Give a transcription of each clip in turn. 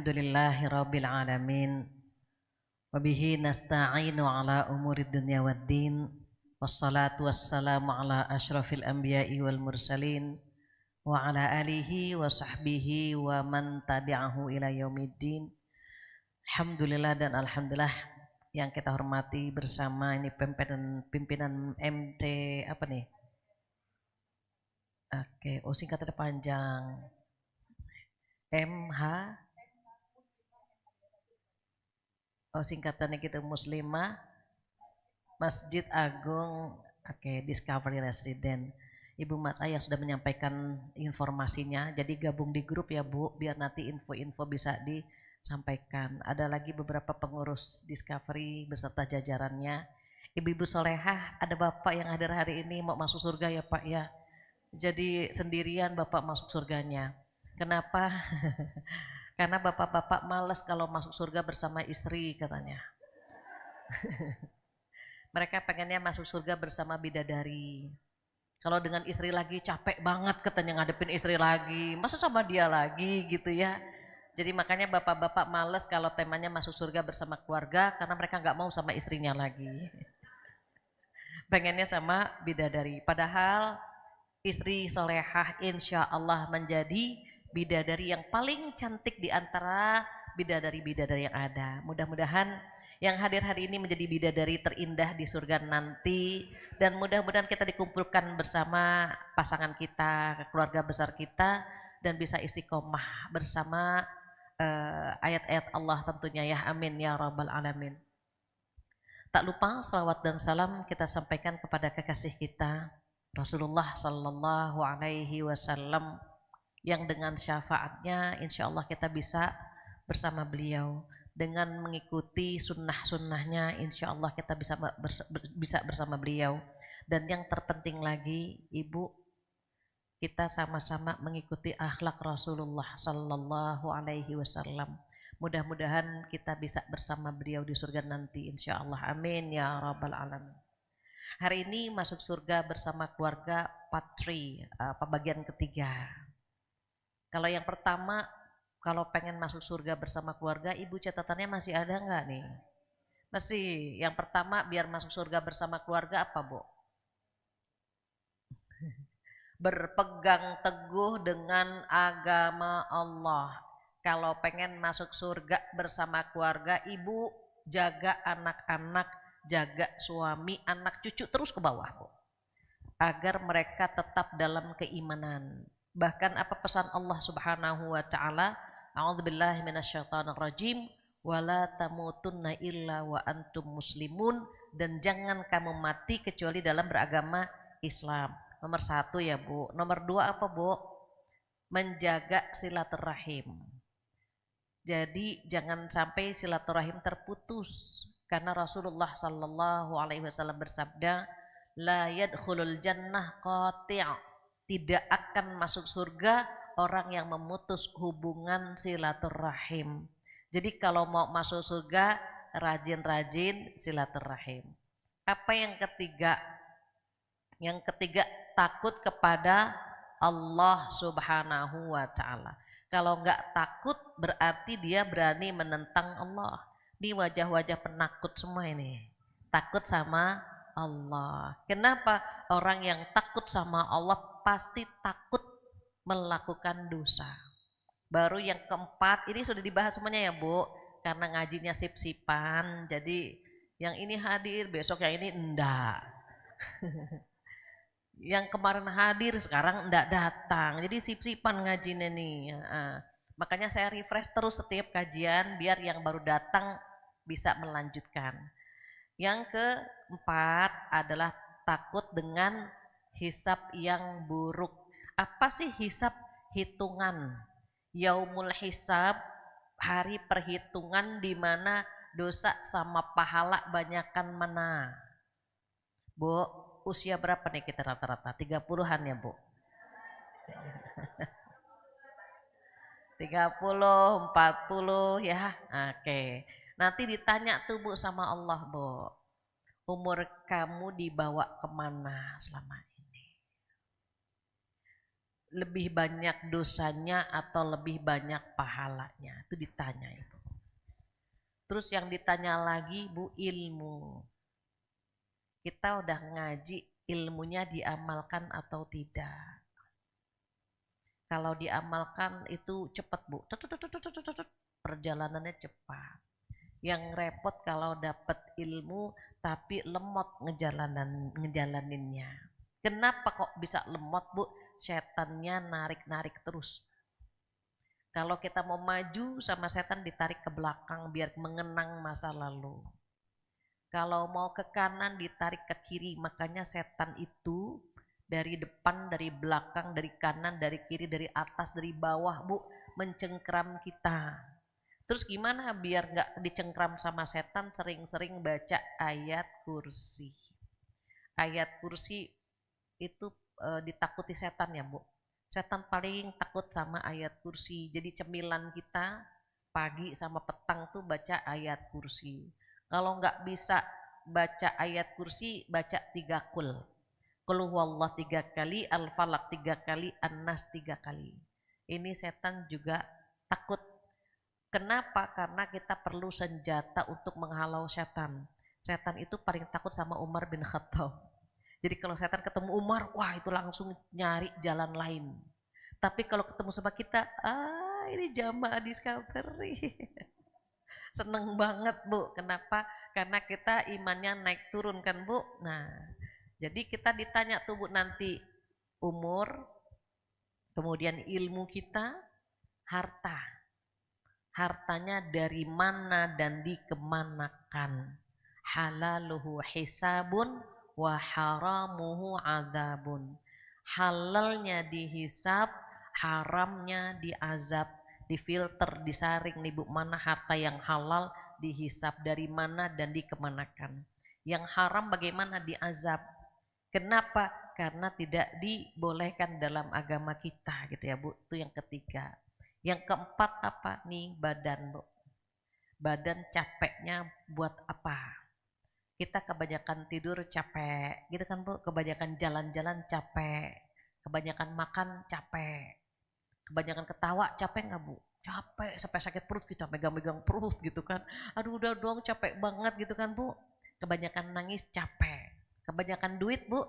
Alhamdulillahirabbil alamin wa bihi nasta'inu ala umurid dunya waddin wassalatu wassalamu ala asyrafil anbiya'i wal mursalin wa ala alihi wa sahbihi wa man tabi'ahu ila yaumiddin. Alhamdulillah dan alhamdulillah yang kita hormati bersama ini pimpinan MT apa nih? Oke, singkatannya panjang. MH singkatannya gitu Muslimah Masjid Agung Discovery Resident. Ibu Mas Ayah sudah menyampaikan informasinya, jadi gabung di grup ya Bu, biar nanti info-info bisa disampaikan. Ada lagi beberapa pengurus Discovery beserta jajarannya. Ibu-ibu solehah, ada Bapak yang hadir hari ini mau masuk surga ya Pak ya. Jadi sendirian Bapak masuk surganya. Kenapa? Karena bapak-bapak males kalau masuk surga bersama istri katanya. Mereka pengennya masuk surga bersama bidadari. Kalau dengan istri lagi capek banget katanya ngadepin istri lagi. Masa sama dia lagi gitu ya. Jadi makanya bapak-bapak males kalau temanya masuk surga bersama keluarga karena mereka nggak mau sama istrinya lagi. Pengennya sama bidadari. Padahal istri solehah insya Allah menjadi bidadari yang paling cantik di antara bidadari-bidadari yang ada. Mudah-mudahan yang hadir hari ini menjadi bidadari terindah di surga nanti, dan mudah-mudahan kita dikumpulkan bersama pasangan kita, keluarga besar kita, dan bisa istiqomah bersama ayat-ayat Allah tentunya ya, amin ya rabbal alamin. Tak lupa salawat dan salam kita sampaikan kepada kekasih kita Rasulullah Sallallahu Alaihi Wasallam, yang dengan syafaatnya insya Allah kita bisa bersama beliau. Dengan mengikuti sunnah-sunnahnya insya Allah kita bisa bersama beliau. Dan yang terpenting lagi Ibu, kita sama-sama mengikuti akhlak Rasulullah Sallallahu Alaihi Wasallam. Mudah-mudahan kita bisa bersama beliau di surga nanti insya Allah, amin ya rabbal alamin. Hari ini masuk surga bersama keluarga Patri, pembagian ketiga. Kalau yang pertama, kalau pengen masuk surga bersama keluarga, Ibu catatannya masih ada nggak nih? Masih. Yang pertama biar masuk surga bersama keluarga apa, Bu? Berpegang teguh dengan agama Allah. Kalau pengen masuk surga bersama keluarga, Ibu jaga anak-anak, jaga suami, anak cucu terus ke bawah, Bu. Agar mereka tetap dalam keimanan. Bahkan apa pesan Allah Subhanahu wa taala? A'udzubillahi minasyaitonirrajim, wala tamutunna illa wa antum muslimun, dan jangan kamu mati kecuali dalam beragama Islam. Nomor 1 ya, Bu. Nomor 2 apa, Bu? Menjaga silaturahim. Jadi jangan sampai silaturahim terputus, karena Rasulullah sallallahu alaihi wasallam bersabda, la yadkhulul jannah qati', tidak akan masuk surga orang yang memutus hubungan silaturahim. Jadi kalau mau masuk surga, rajin-rajin silaturahim. Apa yang ketiga? Yang ketiga, takut kepada Allah Subhanahu wa taala. Kalau enggak takut berarti dia berani menentang Allah. Ini wajah-wajah penakut semua ini. Takut sama Allah. Kenapa? Orang yang takut sama Allah pasti takut melakukan dosa. Baru yang keempat, ini sudah dibahas semuanya ya Bu, karena ngajinya sip-sipan, jadi yang ini hadir, besok yang ini enggak. Yang kemarin hadir sekarang enggak datang, jadi sip-sipan ngajinya nih. Makanya saya refresh terus setiap kajian biar yang baru datang bisa melanjutkan. Yang keempat adalah takut dengan hisab yang buruk. Apa sih hisab? Hitungan. Yaumul hisab, hari perhitungan di mana dosa sama pahala banyakan mana? Bu, usia berapa nih kita rata-rata? 30-an ya, Bu? 30, 40 ya. Oke. Nanti ditanya tuh Bu sama Allah, Bu. Umur kamu dibawa kemana selama ini? lebih banyak dosanya atau lebih banyak pahalanya? Itu ditanya itu. Terus yang ditanya lagi Bu, ilmu. Kita udah ngaji, ilmunya diamalkan atau tidak? Kalau diamalkan itu cepat Bu, perjalanannya cepat. Yang repot kalau dapat ilmu tapi lemot ngejalaninnya. Kenapa kok bisa lemot Bu? Setannya narik-narik terus. Kalau kita mau maju sama setan ditarik ke belakang biar mengenang masa lalu. Kalau mau ke kanan ditarik ke kiri, makanya setan itu dari depan, dari belakang, dari kanan, dari kiri, dari atas, dari bawah Bu, mencengkram kita. Terus gimana biar nggak dicengkram sama setan? Sering-sering baca ayat kursi. Ayat kursi itu ditakuti setan ya Bu. Setan paling takut sama ayat kursi. Jadi cemilan kita pagi sama petang tuh baca ayat kursi. Kalau nggak bisa baca ayat kursi, baca 3 kul. Qul huwallah 3 kali, al-falaq 3 kali, an-nas 3 kali. Ini setan juga takut. Kenapa? Karena kita perlu senjata untuk menghalau setan. Setan itu paling takut sama Umar bin Khattab. Jadi kalau setan ketemu Umar, wah itu langsung nyari jalan lain. Tapi kalau ketemu sama kita, ini jamaah Discovery. Seneng banget Bu. Kenapa? Karena kita imannya naik turun kan Bu. Nah, jadi kita ditanya tuh Bu nanti umur, kemudian ilmu kita, harta. Hartanya dari mana dan dikemanakan. Halaluhu hisabun wa haramuhu azabun. Halalnya dihisab, haramnya diazab. Difilter, disaring nih Bu, mana harta yang halal dihisab dari mana dan dikemanakan. Yang haram bagaimana diazab. Kenapa? Karena tidak dibolehkan dalam agama kita gitu ya Bu. Itu yang ketiga. Yang keempat apa nih? Badan Bu. Badan capeknya buat apa? Kita kebanyakan tidur capek gitu kan Bu. Kebanyakan jalan-jalan capek. Kebanyakan makan capek. Kebanyakan ketawa capek nggak Bu? Capek sampai sakit perut kita megang-megang perut gitu kan. Aduh udah dong capek banget gitu kan Bu. Kebanyakan nangis capek. Kebanyakan duit Bu.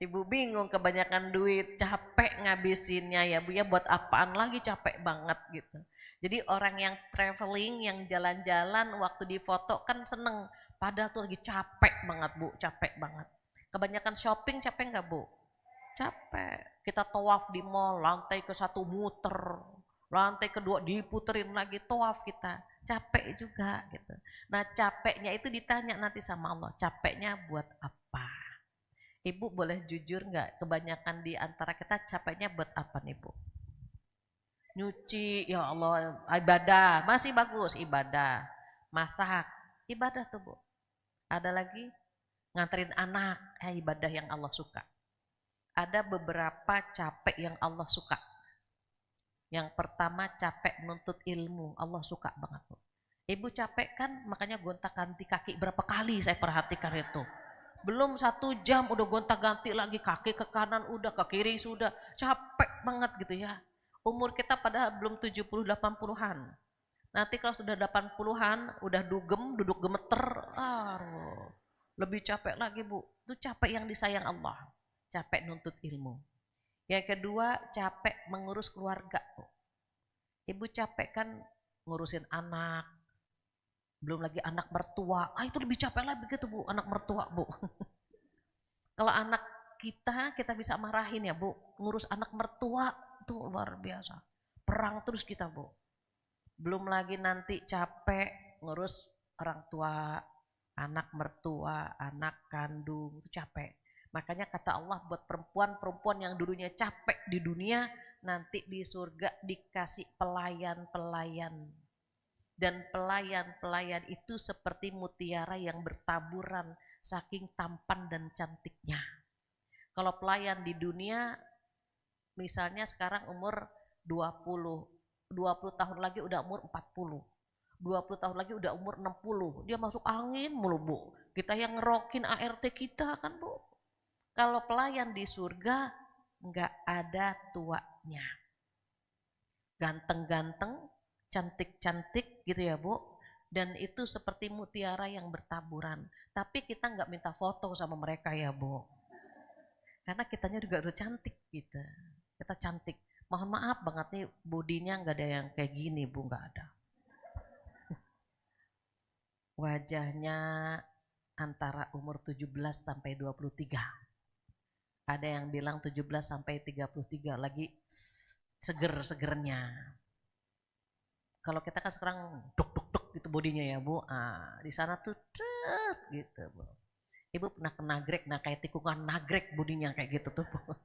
Ibu bingung kebanyakan duit, capek ngabisinnya ya Bu ya, buat apaan lagi capek banget gitu. Jadi orang yang traveling, yang jalan-jalan waktu difoto kan seneng, padahal tuh lagi capek banget Bu, capek banget. Kebanyakan shopping capek nggak Bu? Capek. Kita tawaf di mall, lantai ke satu muter, lantai kedua diputerin lagi tawaf kita. Capek juga gitu. Nah capeknya itu ditanya nanti sama Allah, capeknya buat apa? Ibu boleh jujur nggak? Kebanyakan di antara kita capeknya buat apa nih Bu? Nyuci, ya Allah, ibadah, masih bagus ibadah. Masak, ibadah tuh Bu. Ada lagi nganterin anak, ibadah yang Allah suka. Ada beberapa capek yang Allah suka. Yang pertama capek menuntut ilmu, Allah suka banget Bu. Ibu capek kan, makanya gonta-ganti kaki berapa kali saya perhatikan itu. Belum 1 jam udah gonta-ganti lagi, kaki ke kanan udah, ke kiri sudah, capek banget gitu ya. Umur kita padahal belum 70-80-an. Nanti kalau sudah 80-an udah dugem, duduk gemeter, lebih capek lagi Bu. Itu capek yang disayang Allah, capek nuntut ilmu. Yang kedua capek mengurus keluarga Bu. Ibu capek kan ngurusin anak, belum lagi anak mertua, itu lebih capek lagi begitu Bu, anak mertua Bu. Kalau anak kita bisa marahin ya Bu, ngurus anak mertua itu luar biasa. Perang terus kita Bu. Belum lagi nanti capek ngurus orang tua, anak mertua, anak kandung, capek. Makanya kata Allah buat perempuan-perempuan yang dulunya capek di dunia, nanti di surga dikasih pelayan-pelayan. Dan pelayan-pelayan itu seperti mutiara yang bertaburan saking tampan dan cantiknya. Kalau pelayan di dunia misalnya sekarang umur 20, 20 tahun lagi udah umur 40. 20 tahun lagi udah umur 60. Dia masuk angin mulu Bu. Kita yang ngerokin ART kita kan Bu. Kalau pelayan di surga nggak ada tuanya. Ganteng-ganteng, cantik-cantik gitu ya Bu. Dan itu seperti mutiara yang bertaburan. Tapi kita nggak minta foto sama mereka ya Bu. Karena kitanya juga udah cantik gitu. Kita cantik. Mohon maaf banget nih bodinya nggak ada yang kayak gini Bu, nggak ada. Wajahnya antara umur 17 sampai 23. Ada yang bilang 17 sampai 33 lagi seger-segernya. Kalau kita kan sekarang duk gitu bodinya ya Bu. Di sana tuh gitu Bu. Ibu pernah ke nagrek, nah kayak tikungan nagrek bodinya kayak gitu tuh Bu.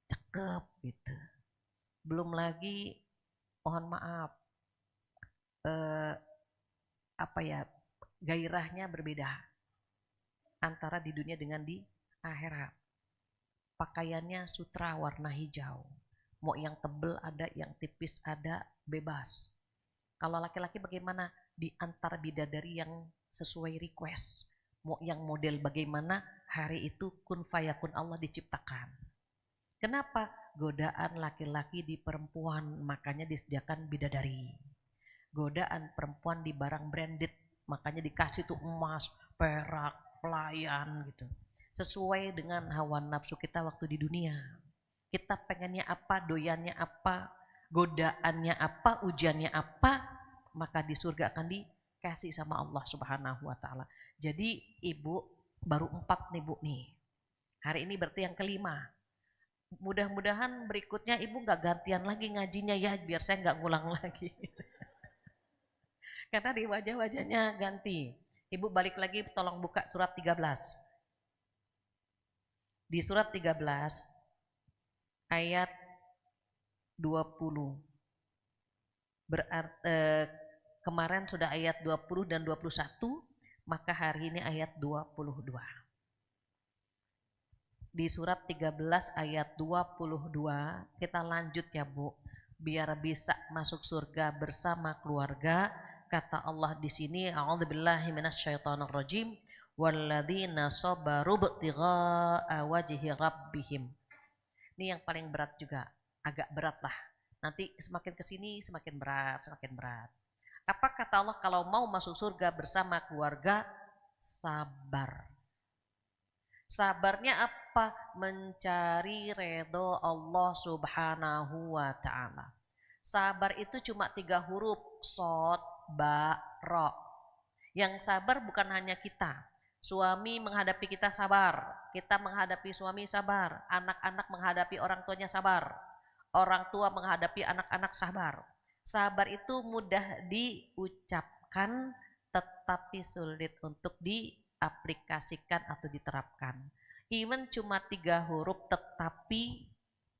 Cakep gitu. Belum lagi mohon maaf apa ya, gairahnya berbeda antara di dunia dengan di akhirat. Pakaiannya sutra warna hijau. Mau yang tebel ada, yang tipis ada, bebas. Kalau laki-laki bagaimana? Di antara bidadari yang sesuai request. Mau yang model bagaimana, hari itu kun fayakun Allah diciptakan. Kenapa? Godaan laki-laki di perempuan, makanya disediakan bidadari. Godaan perempuan di barang branded, makanya dikasih tuh emas, perak, pelayan gitu. Sesuai dengan hawa nafsu kita waktu di dunia. Kita pengennya apa, doyannya apa, godaannya apa, ujiannya apa, maka di surga akan dikasih sama Allah Subhanahu wa taala. Jadi Ibu baru 4 nih Bu nih. Hari ini berarti yang kelima. Mudah-mudahan berikutnya Ibu nggak gantian lagi ngajinya ya, biar saya nggak ngulang lagi. Karena di wajah-wajahnya ganti. Ibu balik lagi tolong buka surat 13. Di surat 13 ayat 20. Berarti kemarin sudah ayat 20 dan 21, maka hari ini ayat 22. Di surat 13 ayat 22 kita lanjut ya Bu, biar bisa masuk surga bersama keluarga. Kata Allah di sini, a'udzubillahi minasyaitonirrajim, walladzina sabaru ibtigha'a wajhi rabbihim. Ini yang paling berat juga, agak berat lah. Nanti semakin kesini semakin berat, semakin berat. Apa kata Allah kalau mau masuk surga bersama keluarga? Sabar. Sabarnya apa? Mencari redho Allah Subhanahu wa ta'ala. Sabar itu cuma 3 huruf, sod, ba, ro. Yang sabar bukan hanya kita. Suami menghadapi kita sabar, kita menghadapi suami sabar, anak-anak menghadapi orang tuanya sabar, orang tua menghadapi anak-anak sabar. Sabar itu mudah diucapkan tetapi sulit untuk diaplikasikan atau diterapkan. Even cuma 3 huruf tetapi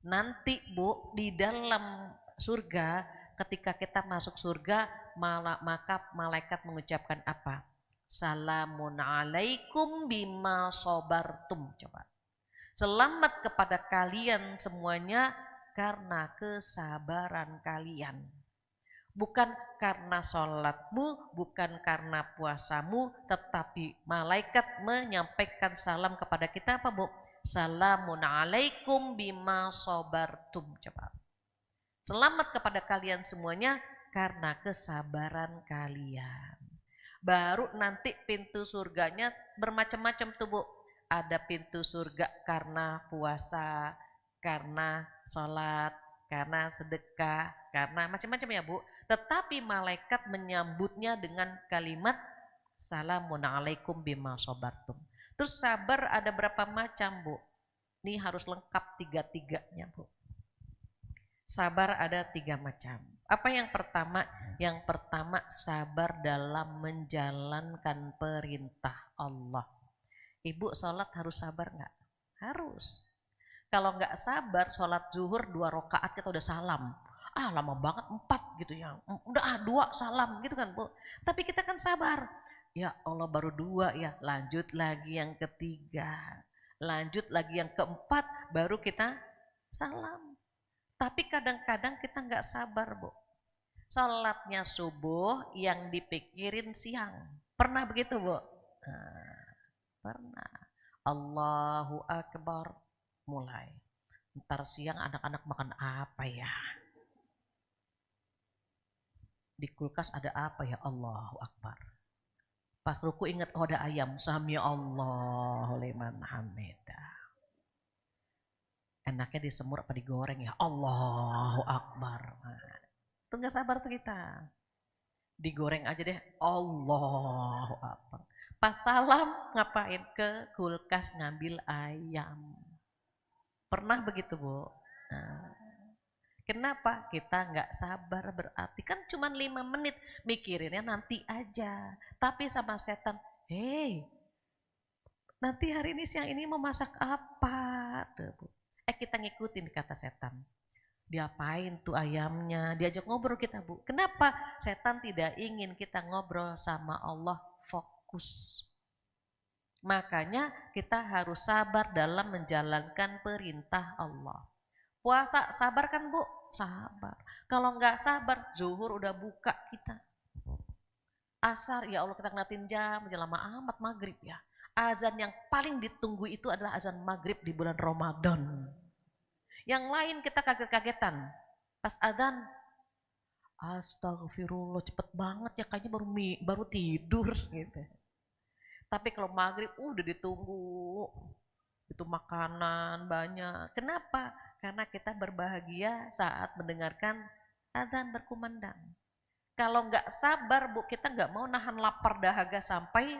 nanti Bu di dalam surga ketika kita masuk surga maka malaikat mengucapkan apa? Salamun alaikum bima sobartum. Coba. Selamat kepada kalian semuanya karena kesabaran kalian. Bukan karena sholatmu, bukan karena puasamu, tetapi malaikat menyampaikan salam kepada kita apa Bu? Salamun alaikum bima sobartum. Coba. Selamat kepada kalian semuanya karena kesabaran kalian. Baru nanti pintu surganya bermacam-macam tuh Bu. Ada pintu surga karena puasa, karena sholat, karena sedekah, karena macam-macam ya Bu. Tetapi malaikat menyambutnya dengan kalimat salamun alaikum bima sobartum. Terus sabar ada berapa macam Bu? Ini harus lengkap 3-3-nya Bu. Sabar ada 3 macam. Apa yang pertama? Yang pertama sabar dalam menjalankan perintah Allah. Ibu sholat harus sabar nggak? Harus. Kalau nggak sabar sholat zuhur 2 rakaat kita udah salam. Lama banget 4 gitu ya. Udah 2 salam gitu kan Bu. Tapi kita kan sabar. Ya Allah baru 2 ya. Lanjut lagi yang ketiga. Lanjut lagi yang keempat baru kita salam. Tapi kadang-kadang kita nggak sabar Bu. Sholatnya subuh yang dipikirin siang. Pernah begitu Bu? Nah, pernah. Allahu Akbar, mulai. Ntar siang anak-anak makan apa ya? Di kulkas ada apa ya? Allahu Akbar. Pas ruku ingat, oh ada ayam. Sami Allahu liman hamidah. Enaknya disemur apa digoreng ya? Allahu Akbar. Nah, itu gak sabar tuh kita. Digoreng aja deh. Allahu Akbar. Pas salam ngapain? Ke kulkas ngambil ayam. Pernah begitu, Bu? Nah, kenapa? Kita nggak sabar, berarti kan cuma 5 menit, mikirinnya nanti aja. Tapi sama setan, hei, nanti hari ini siang ini mau masak apa? Tuh, Bu. Kita ngikutin kata setan. Diapain tuh ayamnya? Diajak ngobrol kita, Bu. Kenapa? Setan tidak ingin kita ngobrol sama Allah, fokus. Makanya kita harus sabar dalam menjalankan perintah Allah. Puasa sabar kan, Bu? Sabar. Kalau nggak sabar, zuhur udah buka kita. Asar, ya Allah kita ngeliatin jam, lama amat maghrib ya. Azan yang paling ditunggu itu adalah azan maghrib di bulan Ramadan. Yang lain kita kaget-kagetan. Pas azan, astagfirullah cepet banget ya, kayaknya baru tidur gitu. Tapi kalau maghrib udah ditunggu, itu makanan banyak. Kenapa? Karena kita berbahagia saat mendengarkan azan berkumandang. Kalau nggak sabar, Bu, kita nggak mau nahan lapar dahaga sampai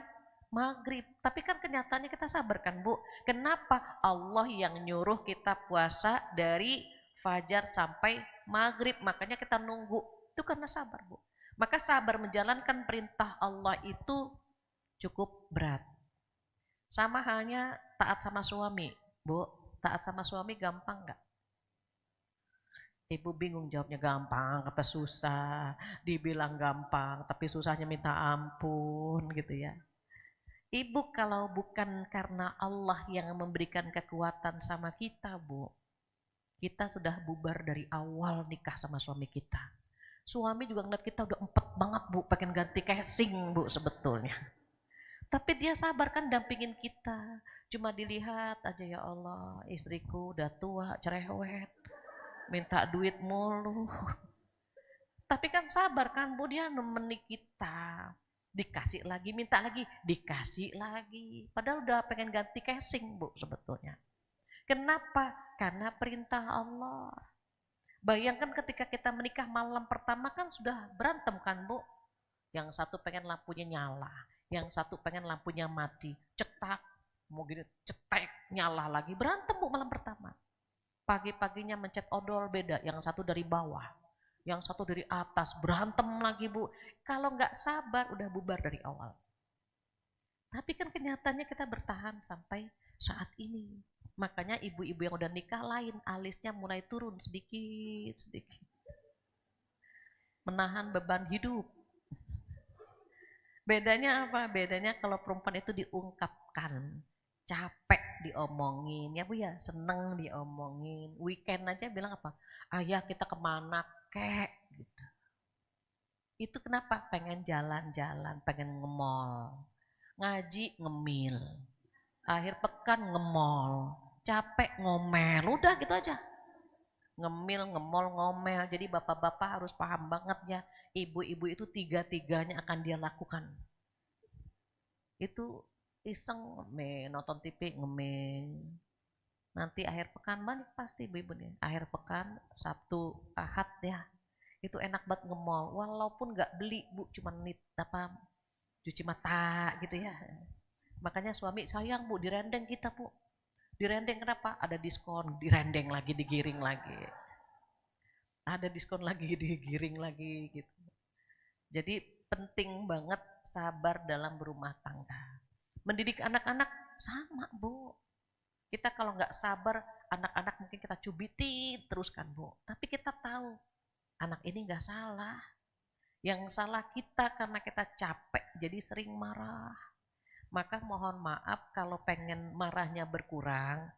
maghrib. Tapi kan kenyataannya kita sabar kan, Bu. Kenapa? Allah yang nyuruh kita puasa dari fajar sampai maghrib. Makanya kita nunggu. Itu karena sabar, Bu. Maka sabar menjalankan perintah Allah itu cukup berat. Sama halnya taat sama suami, Bu. Taat sama suami gampang nggak? Ibu bingung jawabnya gampang apa susah. Dibilang gampang tapi susahnya minta ampun gitu ya. Ibu kalau bukan karena Allah yang memberikan kekuatan sama kita, Bu, kita sudah bubar dari awal nikah sama suami kita. Suami juga ngeliat kita udah empet banget, Bu, pengen ganti casing, Bu, sebetulnya. Tapi dia sabar kan dampingin kita. Cuma dilihat aja, ya Allah, istriku udah tua, cerewet, minta duit mulu. Tapi kan sabar kan, Bu, dia nemeni kita. Dikasih lagi, minta lagi, dikasih lagi. Padahal udah pengen ganti casing, Bu, sebetulnya. Kenapa? Karena perintah Allah. Bayangkan ketika kita menikah malam pertama kan sudah berantem kan, Bu. Yang satu pengen lampunya nyala, yang satu pengen lampunya mati. Cetak, mau gini, cetek, nyala lagi. Berantem, Bu, malam pertama. Pagi-paginya mencet odol beda, yang satu dari bawah, yang satu dari atas, berantem lagi, Bu. Kalau nggak sabar udah bubar dari awal. Tapi kan kenyataannya kita bertahan sampai saat ini. Makanya ibu-ibu yang udah nikah lain, alisnya mulai turun sedikit-sedikit. Menahan beban hidup. Bedanya apa? Bedanya kalau perempuan itu diungkapkan. Capek diomongin, ya Bu ya, seneng diomongin. Weekend aja bilang apa? Ayah kita kemana kek? Gitu. Itu kenapa? Pengen jalan-jalan, pengen nge-mall. Ngaji ngemil. Akhir pekan nge-mall. Capek ngomel, udah gitu aja. Ngemil, nge-mall, ngomel. Jadi bapak-bapak harus paham banget ya. Ibu-ibu itu tiga-tiganya akan dia lakukan. Itu iseng ngemil, nonton TV ngemil. Nanti akhir pekan balik pasti ibu-ibu nih. Akhir pekan, Sabtu, Ahad ya. Itu enak banget nge-mall. Walaupun nggak beli, Bu, cuma cuci mata gitu ya. Makanya suami sayang, Bu, direndeng kita, Bu. Direndeng kenapa? Ada diskon, direndeng lagi, digiring lagi. Ada diskon lagi, digiring lagi gitu. Jadi penting banget sabar dalam berumah tangga. Mendidik anak-anak sama, Bu. Kita kalau nggak sabar, anak-anak mungkin kita cubiti terus kan, Bu. Tapi kita tahu anak ini nggak salah. Yang salah kita karena kita capek, jadi sering marah. Maka mohon maaf kalau pengen marahnya berkurang,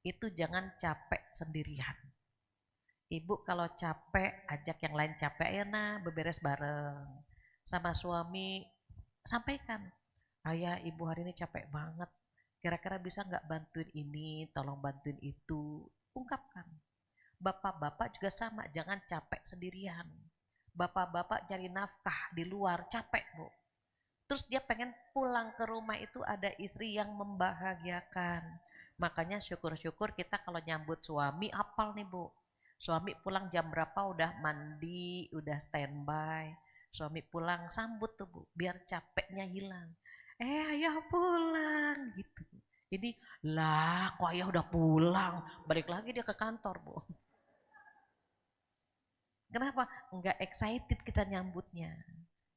itu jangan capek sendirian. Ibu kalau capek, ajak yang lain capek, ayo nah beberes bareng. Sama suami, sampaikan, ayah ibu hari ini capek banget, Kira-kira bisa nggak bantuin ini, tolong bantuin itu, ungkapkan. Bapak-bapak juga sama, jangan capek sendirian. Bapak-bapak cari nafkah di luar, capek Bu. Terus dia pengen pulang ke rumah itu ada istri yang membahagiakan. Makanya syukur-syukur kita kalau nyambut suami apal nih Bu. Suami pulang jam berapa udah mandi, udah standby. Suami pulang sambut tuh Bu, biar capeknya hilang. Ayah pulang gitu. Jadi lah kok ayah udah pulang, balik lagi dia ke kantor Bu. Kenapa? Enggak excited kita nyambutnya.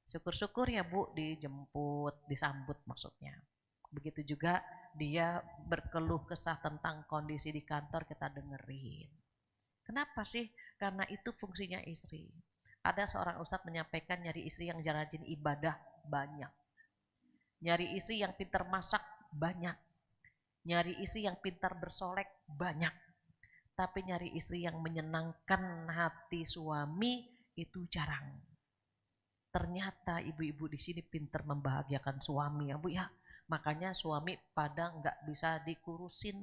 Syukur-syukur ya Bu dijemput, disambut maksudnya. Begitu juga dia berkeluh kesah tentang kondisi di kantor kita dengerin. Kenapa sih? Karena itu fungsinya istri. Ada seorang ustadz menyampaikan nyari istri yang rajin ibadah banyak. Nyari istri yang pintar masak banyak. Nyari istri yang pintar bersolek banyak. Tapi nyari istri yang menyenangkan hati suami itu jarang. Ternyata ibu-ibu di sini pintar membahagiakan suami ya Bu ya. Makanya suami pada nggak bisa dikurusin.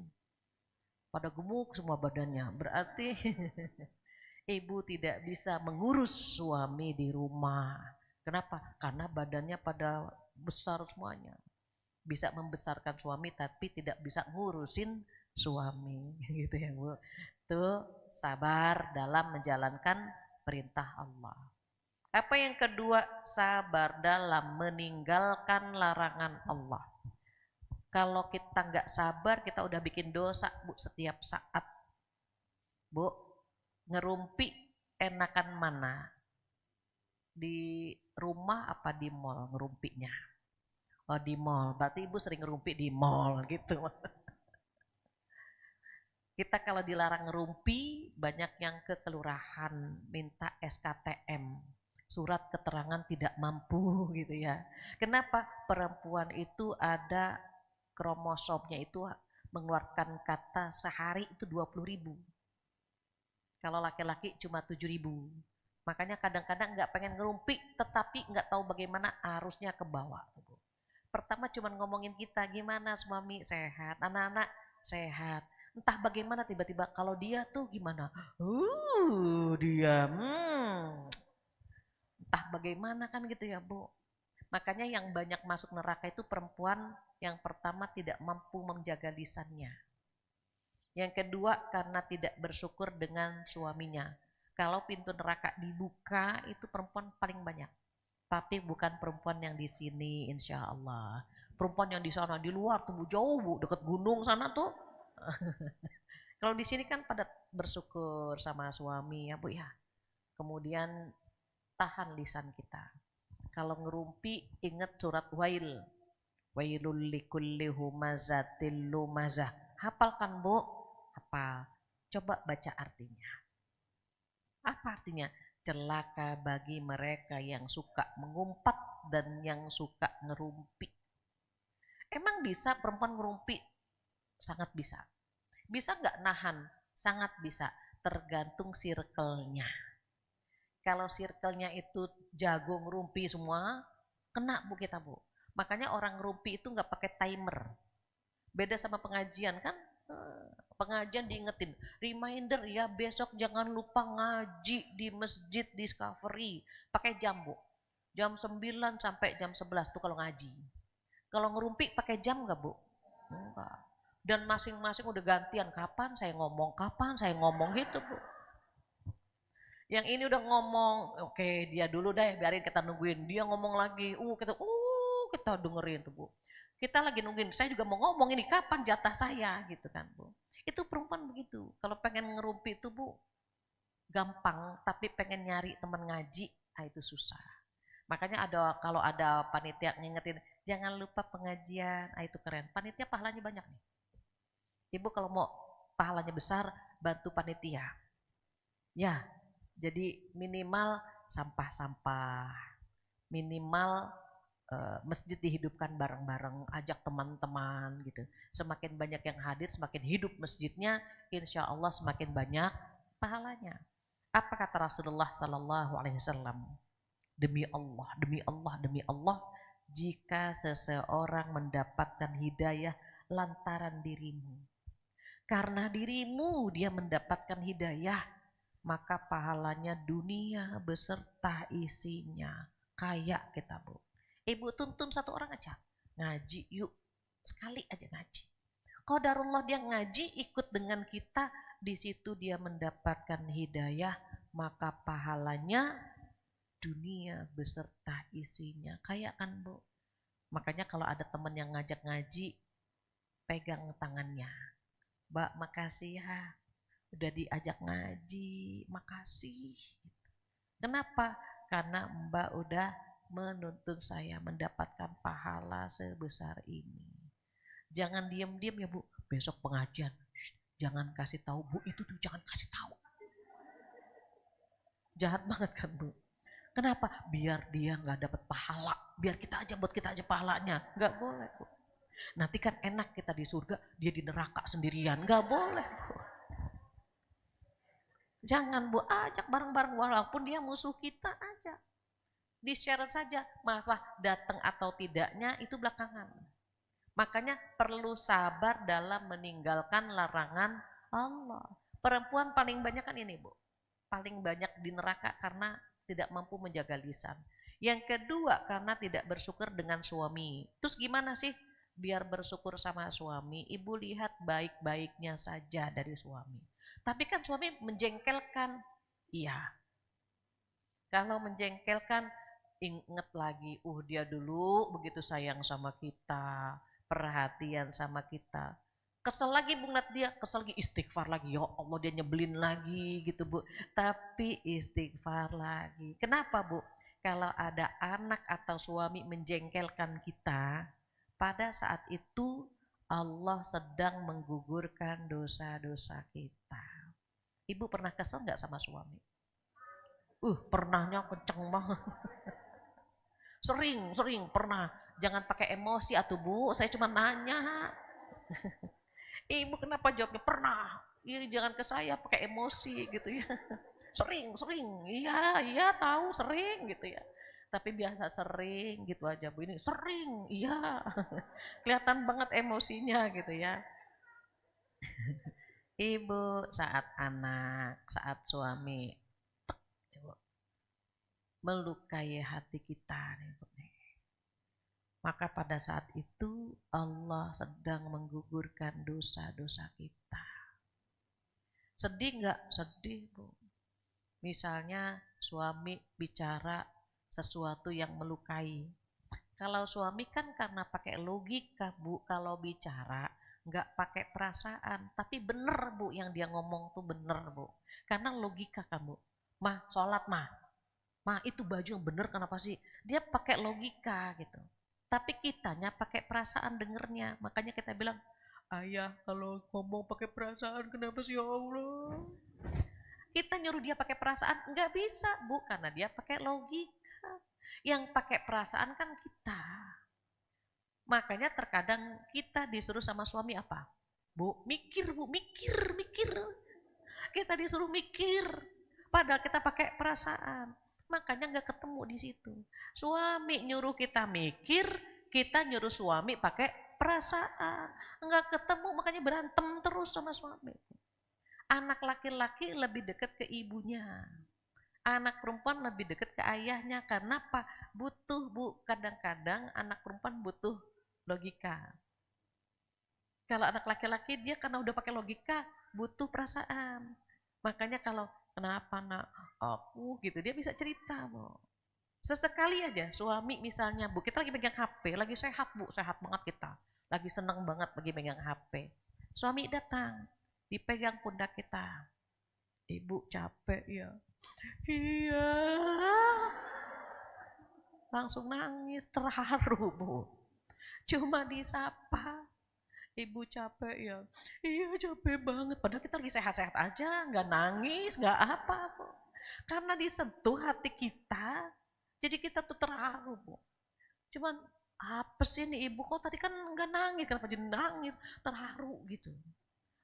Pada gemuk semua badannya. Berarti ibu tidak bisa mengurus suami di rumah. Kenapa? Karena badannya pada besar semuanya. Bisa membesarkan suami tapi tidak bisa ngurusin suami gitu ya Bu. Tuh sabar dalam menjalankan perintah Allah. Apa yang kedua? Sabar dalam meninggalkan larangan Allah. Kalau kita nggak sabar, kita udah bikin dosa Bu setiap saat. Bu, ngerumpi enakan mana? Di rumah apa di mall ngerumpinya? Oh di mall, berarti ibu sering ngerumpi di mall gitu. Kita kalau dilarang ngerumpi, banyak yang ke kelurahan minta SKTM, surat keterangan tidak mampu gitu ya. Kenapa? Perempuan itu ada kromosomnya itu mengeluarkan kata sehari itu 20.000. Kalau laki-laki cuma 7.000. Makanya kadang-kadang nggak pengen ngerumpi, tetapi nggak tahu bagaimana arusnya ke bawah. Pertama cuma ngomongin kita, gimana suami sehat, anak-anak sehat. Entah bagaimana tiba-tiba kalau dia tuh gimana, dia, entah bagaimana kan gitu ya Bu. Makanya yang banyak masuk neraka itu perempuan yang pertama tidak mampu menjaga lisannya. Yang kedua karena tidak bersyukur dengan suaminya. Kalau pintu neraka dibuka itu perempuan paling banyak. Tapi bukan perempuan yang di sini insya Allah. Perempuan yang di sana di luar tuh jauh Bu, dekat gunung sana tuh. Kalau di sini kan pada bersyukur sama suami ya Bu ya. Kemudian tahan lisan kita. Kalau ngerumpi ingat surat Wail. Wailul likulli humazatil lumazah. Hafal kan Bu? Hafal. Coba baca artinya. Apa artinya? Celaka bagi mereka yang suka mengumpat dan yang suka ngerumpi. Emang bisa perempuan ngerumpi? Sangat bisa. Bisa nggak nahan? Sangat bisa. Tergantung circle-nya. Kalau circle-nya itu jago ngerumpi semua, kena Bu kita Bu. Makanya orang ngerumpi itu nggak pakai timer. Beda sama pengajian kan? Pengajian diingetin, reminder ya besok jangan lupa ngaji di masjid Discovery. Pakai jam Bu. Jam 9 sampai jam 11 tuh kalau ngaji. Kalau ngerumpi pakai jam nggak Bu? Enggak. Dan masing-masing udah gantian kapan saya ngomong gitu Bu. Yang ini udah ngomong, oke dia dulu deh biarin kita nungguin. Dia ngomong lagi, kita dengerin tuh Bu. Kita lagi nungguin, saya juga mau ngomong ini kapan jatah saya gitu kan Bu. Itu perempuan begitu. Kalau pengen ngerumpi itu Bu, gampang. Tapi pengen nyari teman ngaji, itu susah. Makanya kalau ada panitia ngingetin, jangan lupa pengajian, itu keren. Panitia pahalanya banyak nih. Ibu kalau mau pahalanya besar, bantu panitia. Ya, jadi minimal sampah-sampah, minimal masjid dihidupkan bareng-bareng, ajak teman-teman gitu. Semakin banyak yang hadir, semakin hidup masjidnya, insya Allah semakin banyak pahalanya. Apa kata Rasulullah Sallallahu Alaihi Wasallam? Demi Allah, demi Allah, demi Allah, jika seseorang mendapatkan hidayah lantaran dirimu. Karena dirimu dia mendapatkan hidayah, maka pahalanya dunia beserta isinya. Kayak kita, Bu. Ibu tuntun satu orang aja, ngaji yuk, sekali aja ngaji. Qadarullah dia ngaji ikut dengan kita, di situ dia mendapatkan hidayah, maka pahalanya dunia beserta isinya. Kayak kan, Bu. Makanya kalau ada teman yang ngajak ngaji, pegang tangannya. Mbak, makasih ya, udah diajak ngaji, makasih. Kenapa? Karena Mbak udah menuntun saya mendapatkan pahala sebesar ini. Jangan diam-diam ya, Bu, besok pengajian. Jangan kasih tahu, Bu, itu tuh jangan kasih tahu. Jahat banget kan, Bu. Kenapa? Biar dia nggak dapat pahala. Biar kita aja, buat kita aja pahalanya. Nggak boleh, Bu. Nanti kan enak kita di surga, dia di neraka sendirian. Nggak boleh, Bu. Jangan, Bu, ajak bareng-bareng walaupun dia musuh kita aja. Di-share saja, masalah datang atau tidaknya itu belakangan. Makanya perlu sabar dalam meninggalkan larangan Allah. Perempuan paling banyak kan ini, Bu. Paling banyak di neraka karena tidak mampu menjaga lisan. Yang kedua karena tidak bersyukur dengan suami. Terus gimana sih biar bersyukur sama suami? Ibu lihat baik-baiknya saja dari suami. Tapi kan suami menjengkelkan. Iya. Kalau menjengkelkan, ingat lagi, dia dulu begitu sayang sama kita, perhatian sama kita. Kesel lagi Bu ngeliat dia, kesel lagi, istighfar lagi, ya Allah dia nyebelin lagi gitu Bu. Tapi istighfar lagi. Kenapa Bu? Kalau ada anak atau suami menjengkelkan kita, pada saat itu Allah sedang menggugurkan dosa-dosa kita. Ibu pernah kesel nggak sama suami? Pernahnya kenceng banget. Sering pernah. Jangan pakai emosi atuh Bu, saya cuma nanya. Ibu kenapa jawabnya pernah? Iya, jangan ke saya pakai emosi gitu ya. Sering. Iya tahu sering gitu ya. Tapi biasa sering gitu aja Bu, ini sering, iya. Kelihatan banget emosinya gitu ya. Ibu saat anak, saat suami melukai hati kita nih, Bu. Maka pada saat itu Allah sedang menggugurkan dosa-dosa kita. Sedih nggak? Sedih, Bu. Misalnya suami bicara sesuatu yang melukai. Kalau suami kan karena pakai logika, Bu, kalau bicara nggak pakai perasaan. Tapi bener, Bu, yang dia ngomong tuh bener, Bu. Karena logika kan, Bu. Mah, sholat mah. Mah, itu baju yang bener kenapa sih? Dia pakai logika gitu. Tapi kitanya pakai perasaan dengernya. Makanya kita bilang, ayah kalau ngomong pakai perasaan kenapa sih ya Allah? Kita nyuruh dia pakai perasaan, nggak bisa Bu, karena dia pakai logika. Yang pakai perasaan kan kita. Makanya terkadang kita disuruh sama suami apa? Bu, mikir Bu, mikir. Kita disuruh mikir, padahal kita pakai perasaan. Makanya nggak ketemu di situ. Suami nyuruh kita mikir, kita nyuruh suami pakai perasaan. Nggak ketemu, makanya berantem terus sama suami. Anak laki-laki lebih dekat ke ibunya. Anak perempuan lebih dekat ke ayahnya. Karena apa? Butuh Bu, kadang-kadang anak perempuan butuh logika. Kalau anak laki-laki dia karena udah pakai logika, butuh perasaan. Makanya kalau kenapa nak aku gitu, dia bisa cerita Bu. Sesekali aja suami misalnya Bu, kita lagi pegang HP, lagi sehat Bu, sehat banget kita. Lagi seneng banget lagi pegang HP. Suami datang, dipegang pundak kita. Ibu capek ya. Iya. Langsung nangis, terharu Bu. Cuma disapa. Ibu capek ya. Iya capek banget. Padahal kita lagi sehat-sehat aja, nggak nangis, nggak apa Bu. Karena disentuh hati kita, jadi kita tuh terharu Bu. Cuman apa sih nih ibu kok tadi kan nggak nangis, kenapa jadi nangis? Terharu gitu.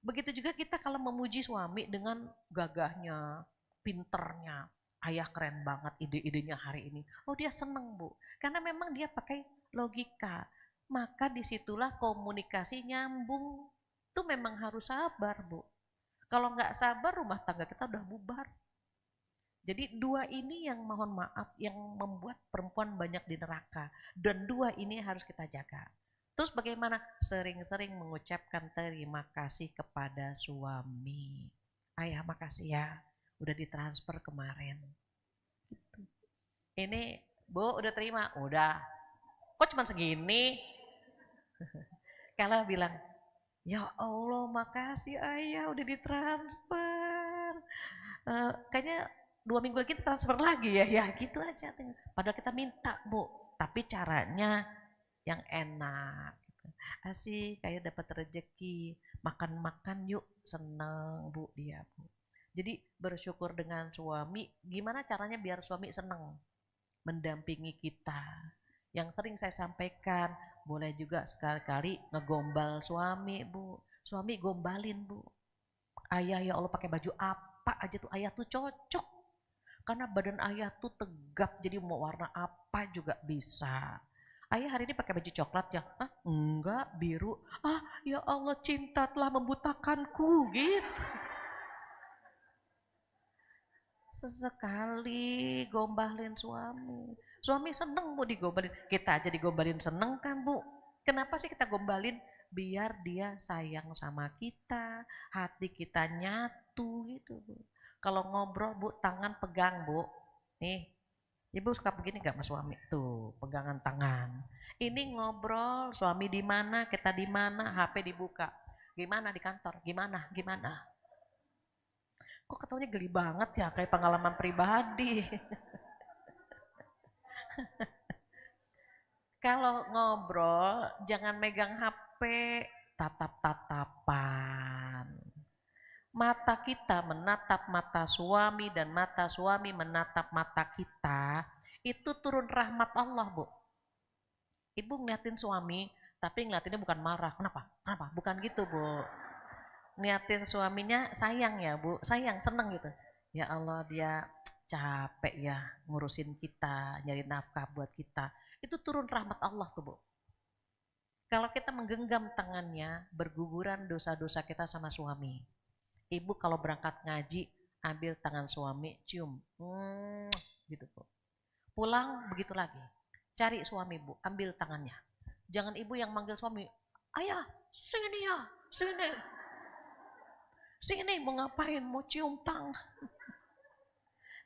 Begitu juga kita kalau memuji suami dengan gagahnya, pinternya. Ayah keren banget ide-idenya hari ini. Oh dia seneng Bu. Karena memang dia pakai logika. maka disitulah komunikasi nyambung. Itu memang harus sabar, Bu. Kalau nggak sabar, rumah tangga kita udah bubar. Jadi dua ini yang mohon maaf, yang membuat perempuan banyak di neraka. Dan dua ini harus kita jaga. Terus bagaimana? Sering-sering mengucapkan terima kasih kepada suami. Ayah makasih ya, udah ditransfer kemarin. Gitu. Ini Bu udah terima? Udah. Kok cuma segini? Kalau bilang, ya Allah makasih ayah udah ditransfer. Kayaknya 2 minggu lagi transfer lagi ya, ya gitu aja. Padahal kita minta Bu, tapi caranya yang enak. Gitu. Asik kayak dapat rezeki, makan-makan yuk, seneng Bu dia Bu. Jadi bersyukur dengan suami, gimana caranya biar suami seneng mendampingi kita. Yang sering saya sampaikan, boleh juga sekali-kali ngegombal suami Bu. Suami gombalin Bu. Ayah ya Allah pakai baju apa aja tuh ayah tuh cocok. Karena badan ayah tuh tegap jadi mau warna apa juga bisa. Ayah hari ini pakai baju coklat ya? Ah, enggak, biru. Ah, ya Allah cinta telah membutakanku gitu. Sesekali gombalin suami. Suami seneng Bu digombalin. Kita aja digombalin seneng kan Bu. Kenapa sih kita gombalin? Biar dia sayang sama kita. Hati kita nyatu gitu Bu. Kalau ngobrol Bu tangan pegang Bu. Nih Ibu suka begini gak sama suami? Tuh, pegangan tangan. Ini ngobrol, suami di mana, kita di mana, HP dibuka. Gimana di kantor? Gimana? Gimana? Kok ketawanya geli banget ya, kayak pengalaman pribadi. Kalau ngobrol, jangan megang HP, tatap-tatapan. Mata kita menatap mata suami dan mata suami menatap mata kita, itu turun rahmat Allah, Bu. Ibu ngeliatin suami, tapi ngeliatinnya bukan marah. Kenapa? Kenapa? Bukan gitu, Bu. Ngeliatin suaminya sayang ya, Bu. Sayang, seneng gitu. Ya Allah, dia capek ya ngurusin kita, nyari nafkah buat kita. Itu turun rahmat Allah tuh, Bu. Kalau kita menggenggam tangannya, berguguran dosa-dosa kita sama suami. Ibu kalau berangkat ngaji, ambil tangan suami, cium. Gitu, Bu. Pulang begitu lagi. Cari suami Bu, ambil tangannya. Jangan ibu yang manggil suami, ayah sini ya, sini. Sini mau ngapain, mau cium tangan.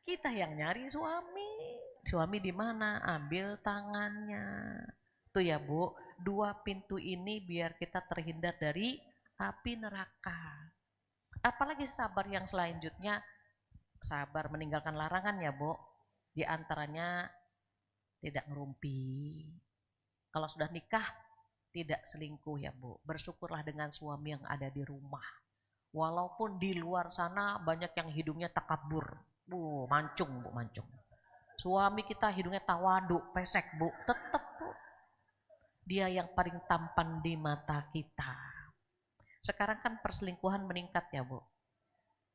Kita yang nyari suami. Suami di mana? Ambil tangannya. Tuh ya Bu, 2 pintu ini biar kita terhindar dari api neraka. Apalagi sabar yang selanjutnya, sabar meninggalkan larangan ya Bu. Di antaranya tidak ngerumpi. Kalau sudah nikah, tidak selingkuh ya Bu. Bersyukurlah dengan suami yang ada di rumah. Walaupun di luar sana banyak yang hidungnya takabur. Bu, mancung Bu, mancung. Suami kita hidungnya tawadu, pesek Bu. Tetap Bu. Dia yang paling tampan di mata kita. Sekarang kan perselingkuhan meningkat ya Bu.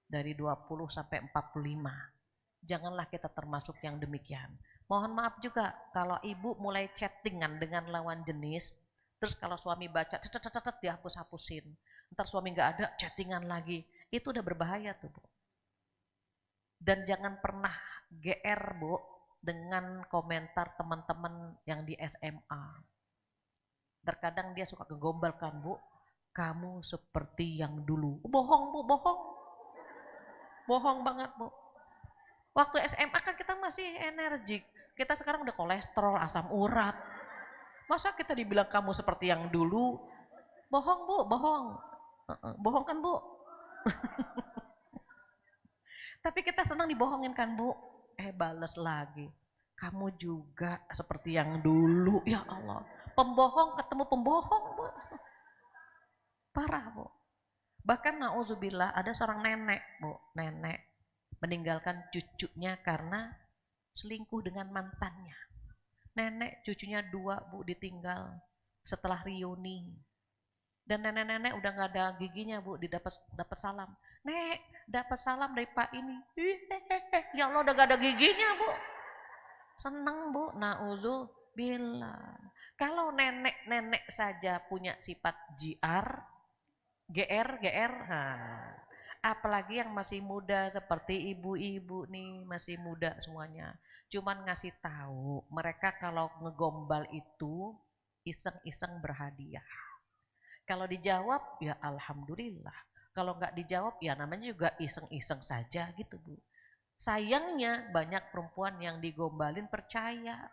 Dari 20 sampai 45. Janganlah kita termasuk yang demikian. Mohon maaf juga kalau ibu mulai chattingan dengan lawan jenis, terus kalau suami baca, cet dihapus-hapusin. Ntar suami nggak ada, chattingan lagi. Itu udah berbahaya tuh Bu. Dan jangan pernah GR Bu dengan komentar teman-teman yang di SMA. Terkadang dia suka kegombalkan Bu, kamu seperti yang dulu. Bohong Bu, bohong. Bohong banget Bu. Waktu SMA kan kita masih energik. Kita sekarang udah kolesterol, asam urat. Masa kita dibilang kamu seperti yang dulu? Bohong Bu, bohong. Bohong kan Bu? Tapi kita senang dibohongin kan Bu? Bales lagi. Kamu juga seperti yang dulu. Ya Allah. Pembohong ketemu pembohong Bu. Parah Bu. Bahkan na'udzubillah ada seorang nenek Bu. Nenek meninggalkan cucunya karena selingkuh dengan mantannya. Nenek cucunya 2 Bu ditinggal setelah reuni. Dan nenek-nenek udah nggak ada giginya Bu, dapat salam. Nek, dapat salam dari Pak ini. Ya Allah udah gak ada giginya Bu. Seneng Bu, na'udzubillah. Kalau nenek-nenek saja punya sifat GR, nah, apalagi yang masih muda seperti ibu-ibu nih, masih muda semuanya. Cuman ngasih tahu, mereka kalau ngegombal itu iseng-iseng berhadiah. Kalau dijawab ya alhamdulillah. Kalau nggak dijawab ya namanya juga iseng-iseng saja gitu Bu. Sayangnya banyak perempuan yang digombalin percaya.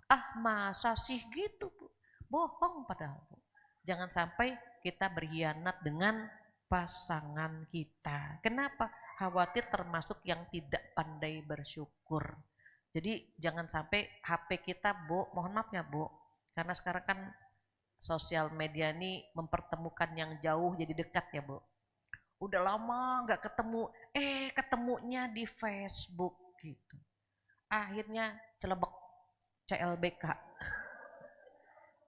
Ah masa sih gitu Bu. Bohong padahal Bu. Jangan sampai kita berkhianat dengan pasangan kita. Kenapa? Khawatir termasuk yang tidak pandai bersyukur. Jadi jangan sampai HP kita Bu, mohon maaf ya Bu. Karena sekarang kan sosial media ini mempertemukan yang jauh jadi dekat ya Bu. Udah lama nggak ketemu, ketemunya di Facebook gitu. Akhirnya celebek CLBK,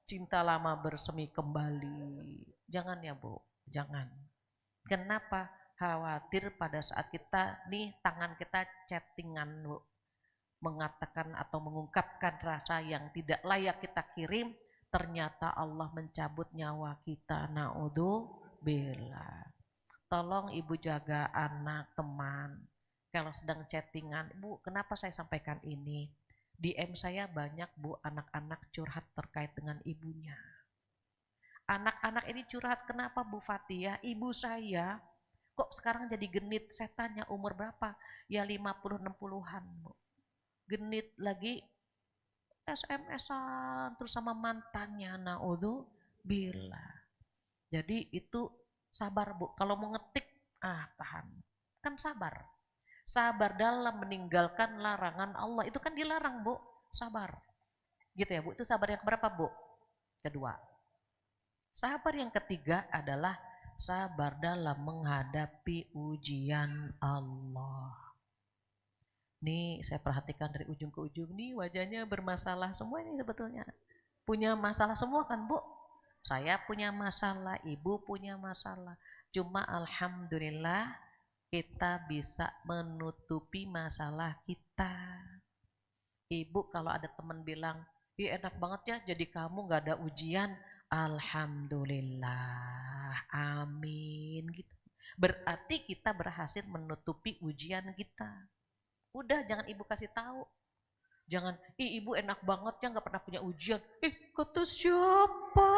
cinta lama bersemi kembali. Jangan ya Bu, jangan. Kenapa? Khawatir pada saat kita nih tangan kita chattingan Bu, mengatakan atau mengungkapkan rasa yang tidak layak kita kirim, ternyata Allah mencabut nyawa kita. Naudzubillah. Tolong ibu jaga anak, teman. Kalau sedang chattingan, Bu, kenapa saya sampaikan ini? DM saya banyak Bu, anak-anak curhat terkait dengan ibunya. Anak-anak ini curhat kenapa Bu Fatia? Ibu saya kok sekarang jadi genit? Saya tanya umur berapa? Ya 50-60-an Bu. Genit lagi SMS-an terus sama mantannya. Naudzubillah. Jadi itu sabar Bu. Kalau mau ngetik, tahan. Kan sabar. Sabar dalam meninggalkan larangan Allah. Itu kan dilarang Bu. Sabar. Gitu ya Bu. Itu sabar yang berapa Bu? Kedua. Sabar yang ketiga adalah sabar dalam menghadapi ujian Allah. Nih saya perhatikan dari ujung ke ujung nih wajahnya bermasalah semua ini sebetulnya. Punya masalah semua kan Bu? Saya punya masalah, ibu punya masalah. Cuma alhamdulillah kita bisa menutupi masalah kita. Ibu kalau ada teman bilang, "Ih enak banget ya jadi kamu gak ada ujian." Alhamdulillah, amin gitu. Berarti kita berhasil menutupi ujian kita. Udah jangan ibu kasih tahu. Jangan, ibu enak banget ya gak pernah punya ujian. Kata siapa?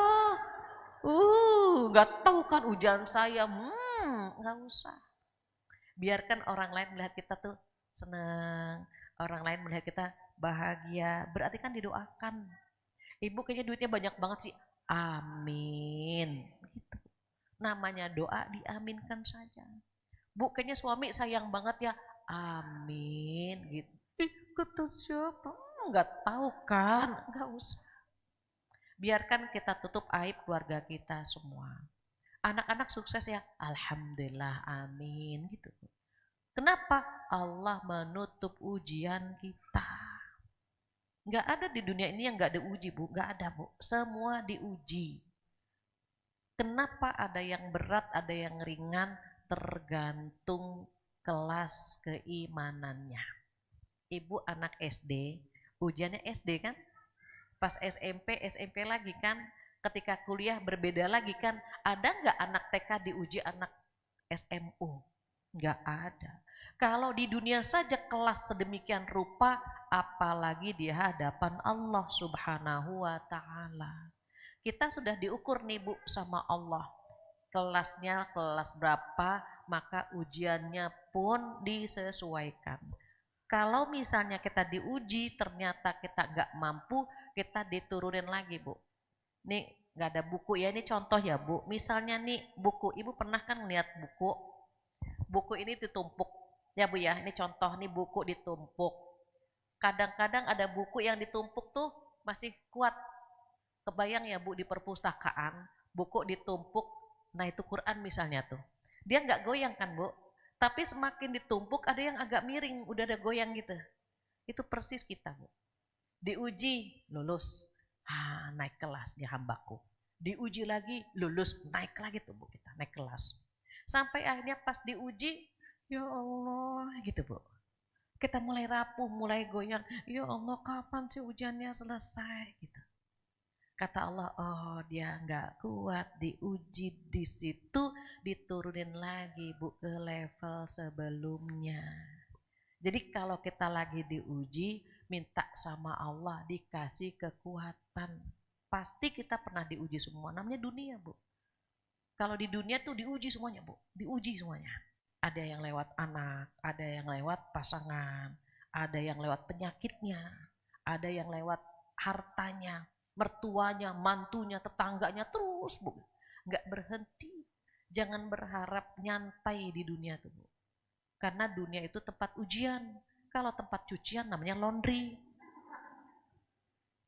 Gak tahu kan ujian saya. Gak usah. Biarkan orang lain melihat kita tuh senang. Orang lain melihat kita bahagia. Berarti kan didoakan. Ibu kayaknya duitnya banyak banget sih. Amin. Gitu. Namanya doa diaminkan saja. Bu kayaknya suami sayang banget ya. Amin. Gitu. Kata siapa? Nggak tahu kan? Nggak usah. Biarkan kita tutup aib keluarga kita semua. Anak-anak sukses ya. Alhamdulillah. Amin. Gitu. Kenapa? Allah menutup ujian kita. Nggak ada di dunia ini yang nggak diuji Bu, nggak ada Bu. Semua diuji. Kenapa ada yang berat, ada yang ringan, tergantung kelas keimanannya. Ibu anak SD, ujiannya SD kan? Pas SMP lagi kan? Ketika kuliah berbeda lagi kan? Ada nggak anak TK diuji anak SMU? Nggak ada. Kalau di dunia saja kelas sedemikian rupa, apalagi di hadapan Allah Subhanahu wa Ta'ala. Kita sudah diukur nih Bu sama Allah. Kelasnya kelas berapa, maka ujiannya pun disesuaikan. Kalau misalnya kita diuji, ternyata kita nggak mampu, kita diturunin lagi Bu. Nih nggak ada buku ya, ini contoh ya Bu. Misalnya nih buku, Ibu pernah kan ngeliat buku ini ditumpuk. Ya Bu ya, ini contoh nih buku ditumpuk. Kadang-kadang ada buku yang ditumpuk tuh masih kuat. Kebayang ya Bu di perpustakaan, buku ditumpuk, nah itu Quran misalnya tuh. Dia nggak goyang kan Bu, tapi semakin ditumpuk ada yang agak miring, udah ada goyang gitu. Itu persis kita Bu. Diuji, lulus, naik kelas di hambaku. Diuji lagi, lulus, naik lagi tuh Bu kita, naik kelas. Sampai akhirnya pas diuji, ya Allah gitu Bu. Kita mulai rapuh, mulai goyang. Ya Allah kapan sih ujiannya selesai gitu. Kata Allah, oh dia nggak kuat, diuji di situ, diturunin lagi Bu ke level sebelumnya. Jadi kalau kita lagi diuji, minta sama Allah dikasih kekuatan. Pasti kita pernah diuji semua, namanya dunia Bu. Kalau di dunia tuh diuji semuanya Bu, diuji semuanya. Ada yang lewat anak, ada yang lewat pasangan, ada yang lewat penyakitnya, ada yang lewat hartanya, mertuanya, mantunya, tetangganya, terus Bu. Nggak berhenti. Jangan berharap nyantai di dunia tuh Bu. Karena dunia itu tempat ujian. Kalau tempat cucian namanya laundry.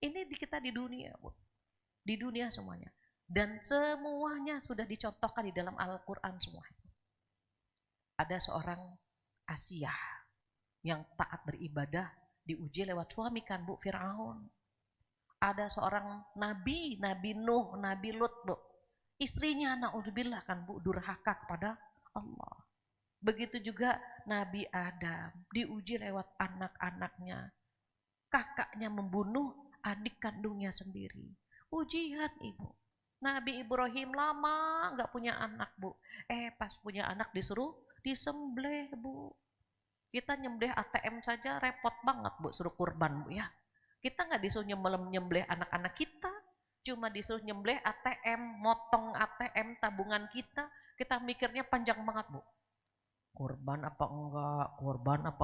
Ini kita di dunia Bu. Di dunia semuanya. Dan semuanya sudah dicontohkan di dalam Al-Quran semua. Ada seorang Asia yang taat beribadah diuji lewat suami kan Bu, Fir'aun. Ada seorang Nabi, Nabi Nuh, Nabi Lut Bu. Istrinya na'udzubillah kan Bu, durhaka kepada Allah. Begitu juga Nabi Adam diuji lewat anak-anaknya. Kakaknya membunuh adik kandungnya sendiri. Ujian Ibu. Nabi Ibrahim lama nggak punya anak Bu. Pas punya anak disuruh disembelih Bu. Kita nyembelih ATM saja repot banget Bu, suruh kurban Bu ya. Kita nggak disuruh nyembelih anak-anak kita, cuma disuruh nyembelih ATM, motong ATM tabungan kita mikirnya panjang banget Bu. Kurban apa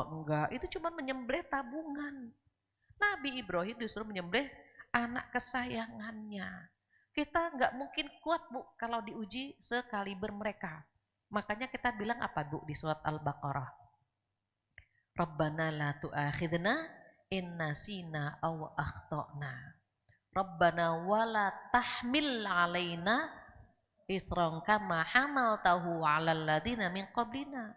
enggak, itu cuma menyembelih tabungan. Nabi Ibrahim disuruh menyembelih anak kesayangannya. Kita nggak mungkin kuat Bu kalau diuji sekaliber mereka. Makanya kita bilang apa Bu di surat Al-Baqarah? Rabbana la tu'akhidna in nasina aw akhtana. Rabbana wala tahmil alaina isran kama hamaltahu 'alal ladina min qablina.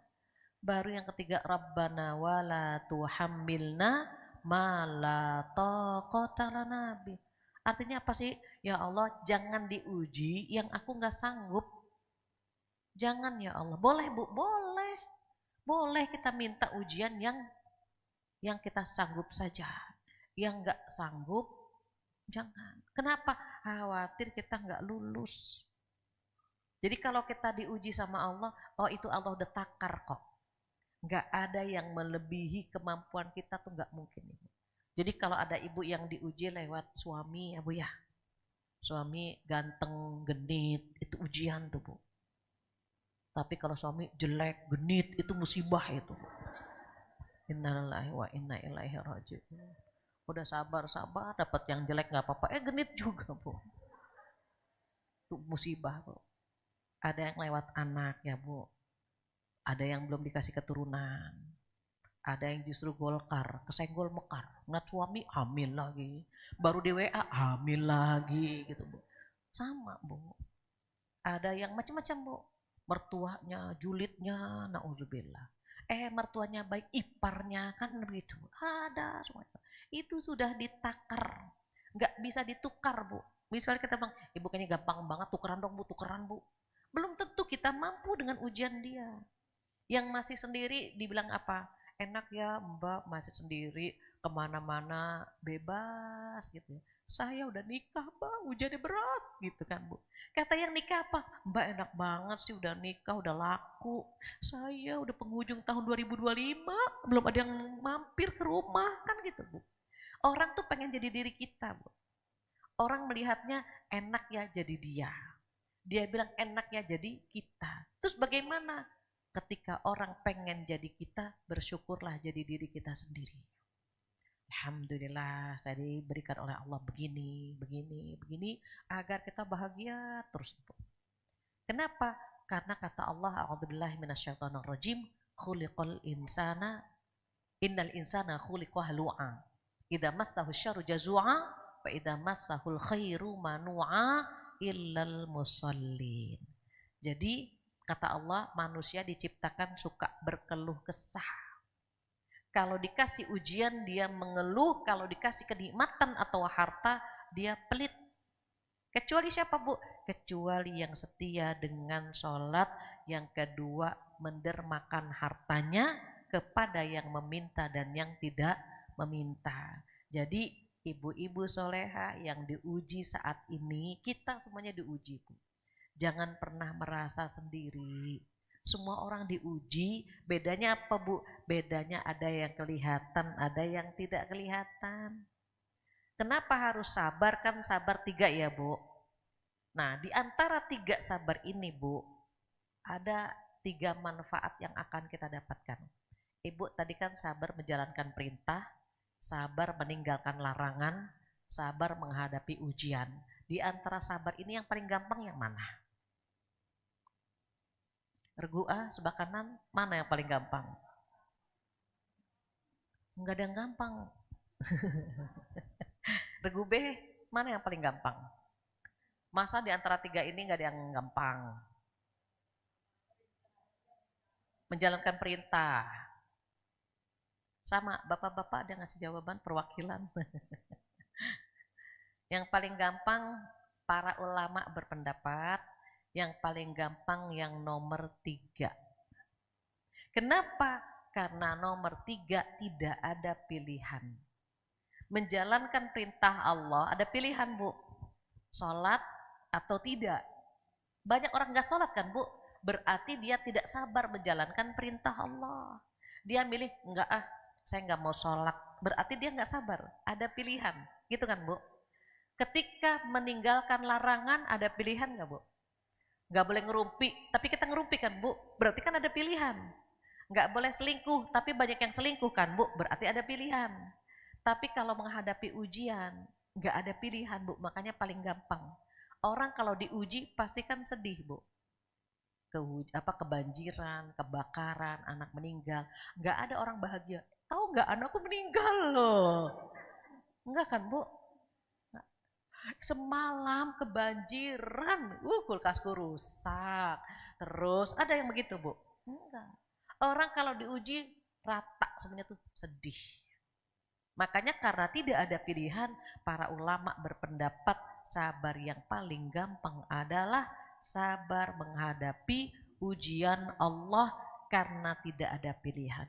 Baru yang ketiga, Rabbana wala tuhammilna ma la taqata lana bi. Artinya apa sih? Ya Allah, jangan diuji yang aku nggak sanggup. Jangan ya Allah. Boleh Bu, boleh. Boleh kita minta ujian yang kita sanggup saja. Yang nggak sanggup, jangan. Kenapa? Khawatir kita nggak lulus. Jadi kalau kita diuji sama Allah, oh itu Allah udah takar kok. Nggak ada yang melebihi kemampuan kita tuh nggak mungkin. Jadi kalau ada ibu yang diuji lewat suami ya Bu ya. Suami ganteng, genit, itu ujian tuh Bu. Tapi kalau suami jelek, genit, itu musibah itu. Innalillahi wa inna ilaihi raji'un. Udah sabar-sabar dapat yang jelek nggak apa-apa, genit juga Bu. Itu musibah Bu. Ada yang lewat anak ya Bu. Ada yang belum dikasih keturunan. Ada yang justru golkar, kesenggol mekar. Ngeliat suami hamil lagi. Baru di WA hamil lagi gitu Bu. Sama Bu. Ada yang macam-macam Bu. Mertuanya, julidnya, na'udzubillah. Mertuanya baik, iparnya kan begitu. Ada semuanya. Itu sudah ditakar. Nggak bisa ditukar Bu. Misalnya kita bilang, ibu kayaknya gampang banget, tukeran dong Bu, tukeran Bu. Belum tentu kita mampu dengan ujian dia. Yang masih sendiri dibilang apa? Enak ya Mbak masih sendiri, kemana-mana bebas gitu ya. Saya udah nikah Bang, ujiannya berat gitu kan Bu. Kata yang nikah apa? Mbak enak banget sih udah nikah, udah laku. Saya udah penghujung tahun 2025, belum ada yang mampir ke rumah kan gitu Bu. Orang tuh pengen jadi diri kita Bu. Orang melihatnya enak ya jadi dia. Dia bilang enak ya jadi kita. Terus bagaimana? Ketika orang pengen jadi kita, bersyukurlah jadi diri kita sendiri. Alhamdulillah saya diberikan oleh Allah begini, begini, begini, agar kita bahagia terus. Kenapa? Karena kata Allah, a'udzubillahi minasyaitonirrajim, khuliqal insana, innal insana khuliqa halu'a. Idza massahu syarru jazu'a, wa idza massahul khairu manu'a illal musallin. Jadi kata Allah, manusia diciptakan suka berkeluh kesah. Kalau dikasih ujian dia mengeluh, kalau dikasih kenikmatan atau harta dia pelit. Kecuali siapa Bu? Kecuali yang setia dengan sholat, yang kedua mendermakan hartanya kepada yang meminta dan yang tidak meminta. Jadi ibu-ibu soleha yang diuji saat ini, kita semuanya diuji, Bu. Jangan pernah merasa sendiri. Semua orang diuji, bedanya apa, Bu? Bedanya ada yang kelihatan, ada yang tidak kelihatan. Kenapa harus sabar? Kan sabar 3 ya, Bu. Nah, di antara 3 sabar ini, Bu, ada 3 manfaat yang akan kita dapatkan. Ibu tadi kan sabar menjalankan perintah, sabar meninggalkan larangan, sabar menghadapi ujian. Di antara sabar ini yang paling gampang yang mana? Regu A, sebelah kanan, mana yang paling gampang? Enggak ada yang gampang. Regu B, mana yang paling gampang? Masa di antara 3 ini enggak ada yang gampang? Menjalankan perintah. Sama, bapak-bapak ada ngasih jawaban perwakilan. Yang paling gampang para ulama berpendapat, yang paling gampang yang nomor 3. Kenapa? Karena nomor 3 tidak ada pilihan. Menjalankan perintah Allah ada pilihan, Bu. Sholat atau tidak. Banyak orang gak sholat kan, Bu? Berarti dia tidak sabar menjalankan perintah Allah. Dia milih, enggak saya nggak mau sholat. Berarti dia nggak sabar. Ada pilihan, gitu kan, Bu? Ketika meninggalkan larangan ada pilihan nggak, Bu? Nggak boleh ngerumpi, tapi kita ngerumpi kan, Bu? Berarti kan ada pilihan. Nggak boleh selingkuh, tapi banyak yang selingkuh kan, Bu? Berarti ada pilihan. Tapi kalau menghadapi ujian, nggak ada pilihan, Bu. Makanya paling gampang. Orang kalau diuji pasti kan sedih, Bu. Kebanjiran, kebakaran, anak meninggal. Nggak ada orang bahagia. Tahu nggak, anakku meninggal loh. Enggak kan, Bu? Semalam kebanjiran, kulkasku rusak. Terus ada yang begitu, Bu? Enggak. Orang kalau diuji rata semuanya tuh sedih. Makanya karena tidak ada pilihan, para ulama berpendapat sabar yang paling gampang adalah sabar menghadapi ujian Allah karena tidak ada pilihan.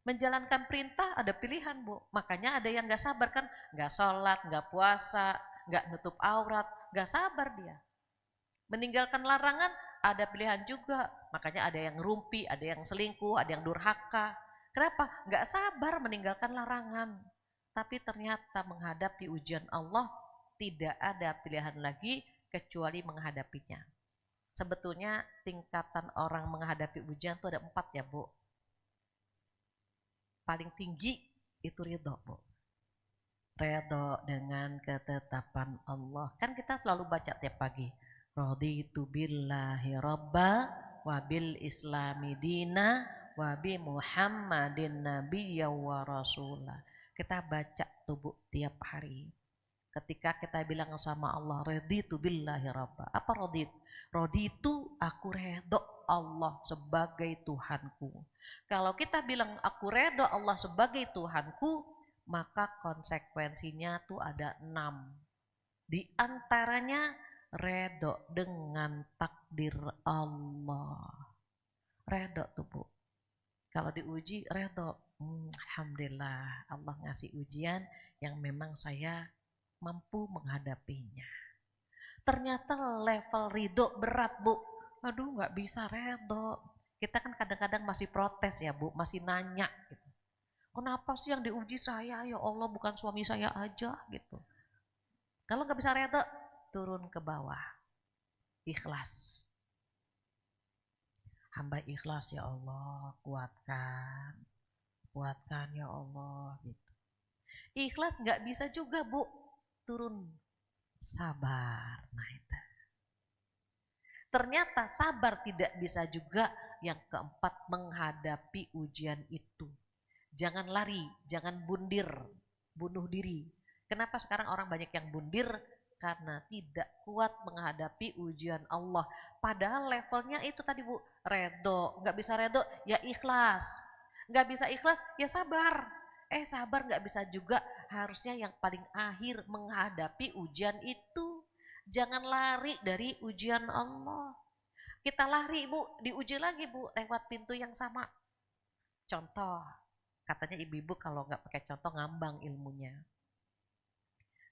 Menjalankan perintah ada pilihan, Bu. Makanya ada yang gak sabar kan, gak sholat, gak puasa, gak nutup aurat, gak sabar dia. Meninggalkan larangan ada pilihan juga. Makanya ada yang rumpi, ada yang selingkuh, ada yang durhaka. Kenapa? Gak sabar meninggalkan larangan. Tapi ternyata menghadapi ujian Allah tidak ada pilihan lagi kecuali menghadapinya. Sebetulnya tingkatan orang menghadapi ujian itu ada 4 ya, Bu. Paling tinggi itu ridho, Bu. Ridho dengan ketetapan Allah. Kan kita selalu baca tiap pagi. Raditu billahi robba wa bil islami dina wa bi Muhammadin nabiyya wa rasulah. Kita baca tuh, Bu, tiap hari. Ketika kita bilang sama Allah, raditu billahi robba. Apa raditu? Raditu, aku redho Allah sebagai Tuhanku. Kalau kita bilang aku redho Allah sebagai Tuhanku, maka konsekuensinya tuh ada 6. Di antaranya redho dengan takdir Allah. Redho tuh, Bu. Kalau diuji redho, alhamdulillah Allah ngasih ujian yang memang saya mampu menghadapinya. Ternyata level ridho berat, Bu. Aduh, nggak bisa ridho. Kita kan kadang-kadang masih protes ya, Bu, masih nanya gitu. Kenapa sih yang diuji saya, ya Allah, bukan suami saya aja gitu. Kalau nggak bisa ridho, turun ke bawah. Ikhlas. Hamba ikhlas ya Allah, kuatkan. Kuatkan ya Allah gitu. Ikhlas nggak bisa juga, Bu. Turun sabar. Nah itu. Ternyata sabar tidak bisa juga. Yang keempat, menghadapi ujian itu. Jangan lari, jangan bundir, bunuh diri. Kenapa sekarang orang banyak yang bundir? Karena tidak kuat menghadapi ujian Allah. Padahal levelnya itu tadi, Bu, redo. Nggak bisa redo, ya ikhlas. Nggak bisa ikhlas, ya sabar. Sabar nggak bisa juga, harusnya yang paling akhir menghadapi ujian itu. Jangan lari dari ujian Allah. Kita lari, Bu, diuji lagi, Bu, lewat pintu yang sama. Contoh, katanya ibu-ibu kalau nggak pakai contoh ngambang ilmunya.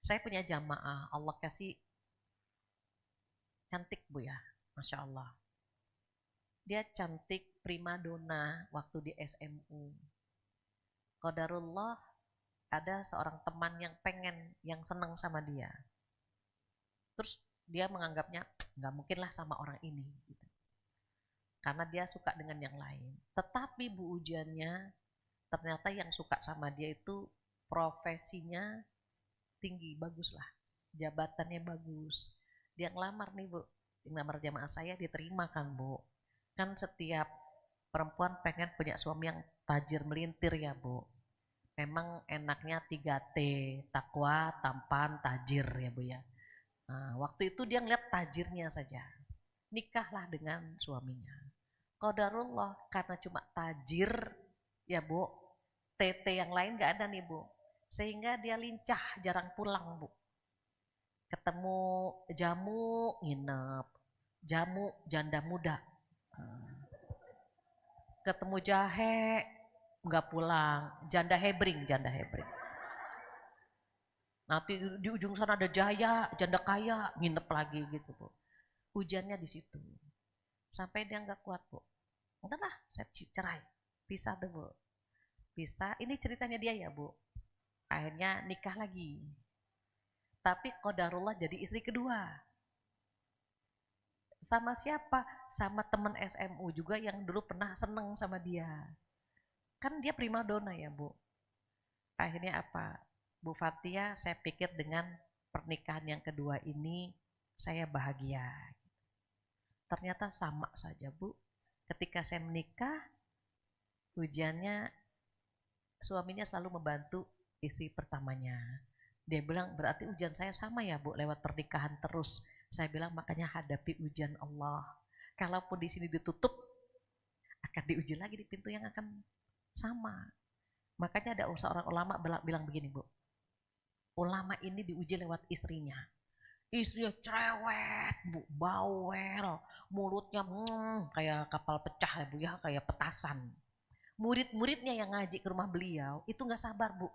Saya punya jamaah, Allah kasih cantik Bu ya, Masya Allah. Dia cantik primadona waktu di SMU. Qadarullah ada seorang teman yang pengen, yang seneng sama dia. Terus dia menganggapnya nggak mungkin lah sama orang ini. Gitu. Karena dia suka dengan yang lain. Tetapi Bu ujiannya, ternyata yang suka sama dia itu profesinya tinggi, bagus lah. Jabatannya bagus. Dia ngelamar nih Bu. Ngelamar jamaah saya diterima kan Bu. Kan setiap perempuan pengen punya suami yang tajir melintir ya Bu. Memang enaknya 3T, takwa, tampan, tajir ya Bu ya. Nah, waktu itu dia ngeliat tajirnya saja. Nikahlah dengan suaminya. Qadarullah karena cuma tajir ya Bu, TT yang lain gak ada nih Bu. Sehingga dia lincah, jarang pulang Bu. Ketemu jamu, nginep. Jamu, janda muda. Ketemu jahe, nggak pulang. Janda hebring, janda hebring. Nanti di ujung sana ada janda kaya, nginep lagi gitu Bu. Hujannya di situ. Sampai dia nggak kuat Bu. Udahlah, saya cerai. Pisah deh Bu. Pisah, ini ceritanya dia ya Bu. Akhirnya nikah lagi. Tapi qadarullah jadi istri kedua. Sama siapa? Sama teman SMU juga yang dulu pernah seneng sama dia. Kan dia primadona ya Bu. Akhirnya apa? Bu Fatia, saya pikir dengan pernikahan yang kedua ini saya bahagia. Ternyata sama saja Bu. Ketika saya menikah, ujiannya suaminya selalu membantu istri pertamanya. Dia bilang, berarti ujian saya sama ya Bu, lewat pernikahan terus. Saya bilang, makanya hadapi ujian Allah. Kalaupun di sini ditutup, akan diuji lagi di pintu yang akan sama. Makanya ada seorang ulama bilang begini Bu, ulama ini diuji lewat istrinya. Istrinya cerewet, Bu, bawel, mulutnya kayak kapal pecah ya Bu ya, kayak petasan. Murid-muridnya yang ngaji ke rumah beliau, itu nggak sabar Bu.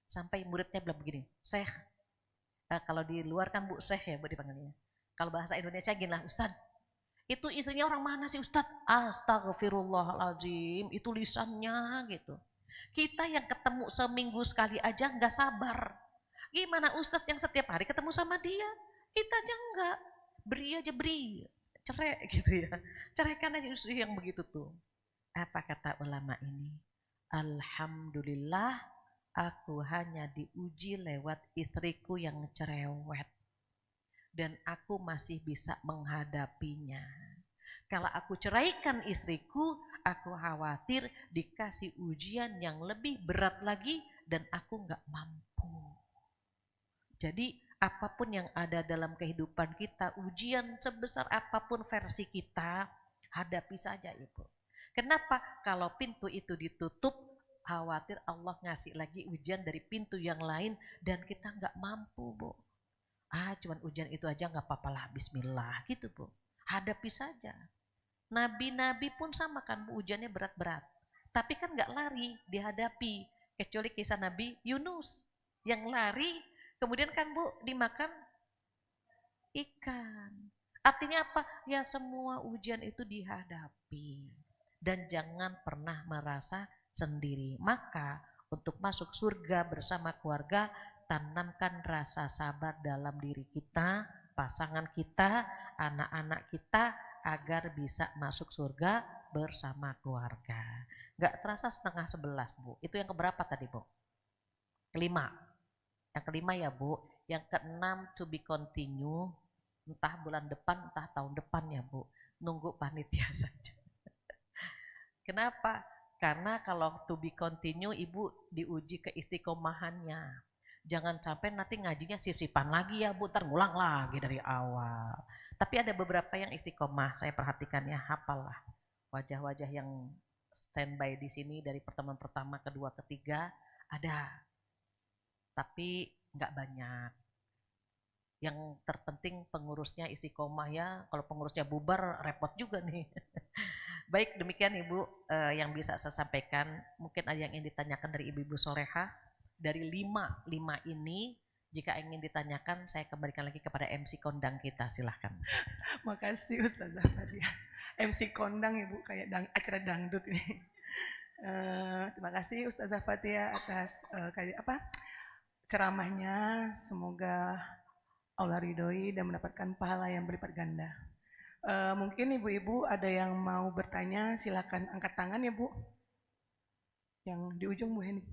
Sampai muridnya bilang begini, Syekh, kalau di luar kan Bu Syekh ya Bu dipanggilnya. Kalau bahasa Indonesia gini lah, Ustadz, itu istrinya orang mana sih Ustadz? Astagfirullahaladzim, itu lisannya gitu. Kita yang ketemu seminggu sekali aja nggak sabar. Gimana Ustadz yang setiap hari ketemu sama dia? Kita aja enggak. Beri aja beri. Cerai gitu ya. Ceraikan aja istri yang begitu tuh. Apa kata ulama ini? Alhamdulillah aku hanya diuji lewat istriku yang cerewet. Dan aku masih bisa menghadapinya. Kalau aku ceraikan istriku, aku khawatir dikasih ujian yang lebih berat lagi dan aku nggak mampu. Jadi apapun yang ada dalam kehidupan kita, ujian sebesar apapun versi kita, hadapi saja Ibu. Kenapa? Kalau pintu itu ditutup, khawatir Allah ngasih lagi ujian dari pintu yang lain dan kita nggak mampu Bu. Cuman ujian itu aja nggak apa-apa lah, bismillah gitu Bu. Hadapi saja. Nabi-nabi pun sama kan, ujiannya berat-berat. Tapi kan nggak lari, dihadapi. Kecuali kisah Nabi Yunus yang lari, kemudian kan Bu dimakan ikan. Artinya apa? Ya semua ujian itu dihadapi. Dan jangan pernah merasa sendiri. Maka untuk masuk surga bersama keluarga, tanamkan rasa sabar dalam diri kita, pasangan kita, anak-anak kita, agar bisa masuk surga bersama keluarga. Gak terasa setengah 11 Bu. Itu yang keberapa tadi Bu? Kelima. Yang kelima ya Bu. Yang keenam to be continue. Entah bulan depan, entah tahun depan ya Bu. Nunggu panitia saja. Kenapa? Karena kalau to be continue Ibu diuji keistiqomahannya. Jangan sampai nanti ngajinya sip-sipan lagi ya Bu, ntar ngulang lagi dari awal. Tapi ada beberapa yang istiqomah, saya perhatikan ya, hafal lah. Wajah-wajah yang standby di sini dari pertemuan pertama, kedua, ketiga, ada. Tapi nggak banyak. Yang terpenting pengurusnya istiqomah ya, kalau pengurusnya bubar repot juga nih. Baik, demikian Ibu yang bisa saya sampaikan. Mungkin ada yang ingin ditanyakan dari Ibu-Ibu Soleha. Dari lima ini Jika ingin ditanyakan, saya kembalikan lagi kepada MC kondang kita, silahkan. Makasih Ustazah Fatia. MC kondang Ibu, kayak acara dangdut ini. Terima kasih Ustazah Fatia atas ceramahnya. Semoga Allah ridhoi dan mendapatkan pahala yang berlipat ganda. Mungkin ibu-ibu ada yang mau bertanya, silakan angkat tangan ya Bu. Yang di ujung Bu Heni.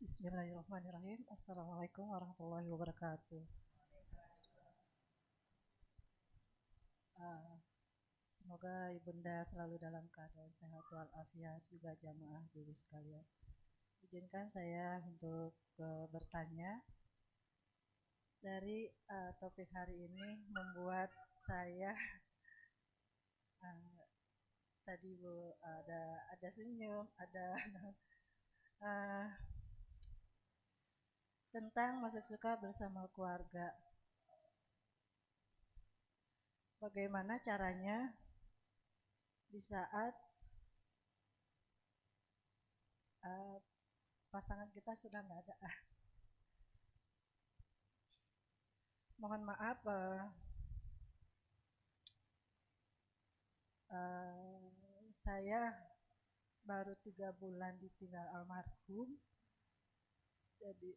Bismillahirrahmanirrahim. Assalamualaikum warahmatullahi wabarakatuh. Semoga Ibunda selalu dalam keadaan sehat walafiat, juga jamaah dulu sekalian. Izinkan saya untuk bertanya. Dari topik hari ini membuat saya tadi Bu ada senyum, ada tentang masuk suka bersama keluarga. Bagaimana caranya di saat pasangan kita sudah nggak ada. Mohon maaf, saya baru 3 bulan ditinggal almarhum. Jadi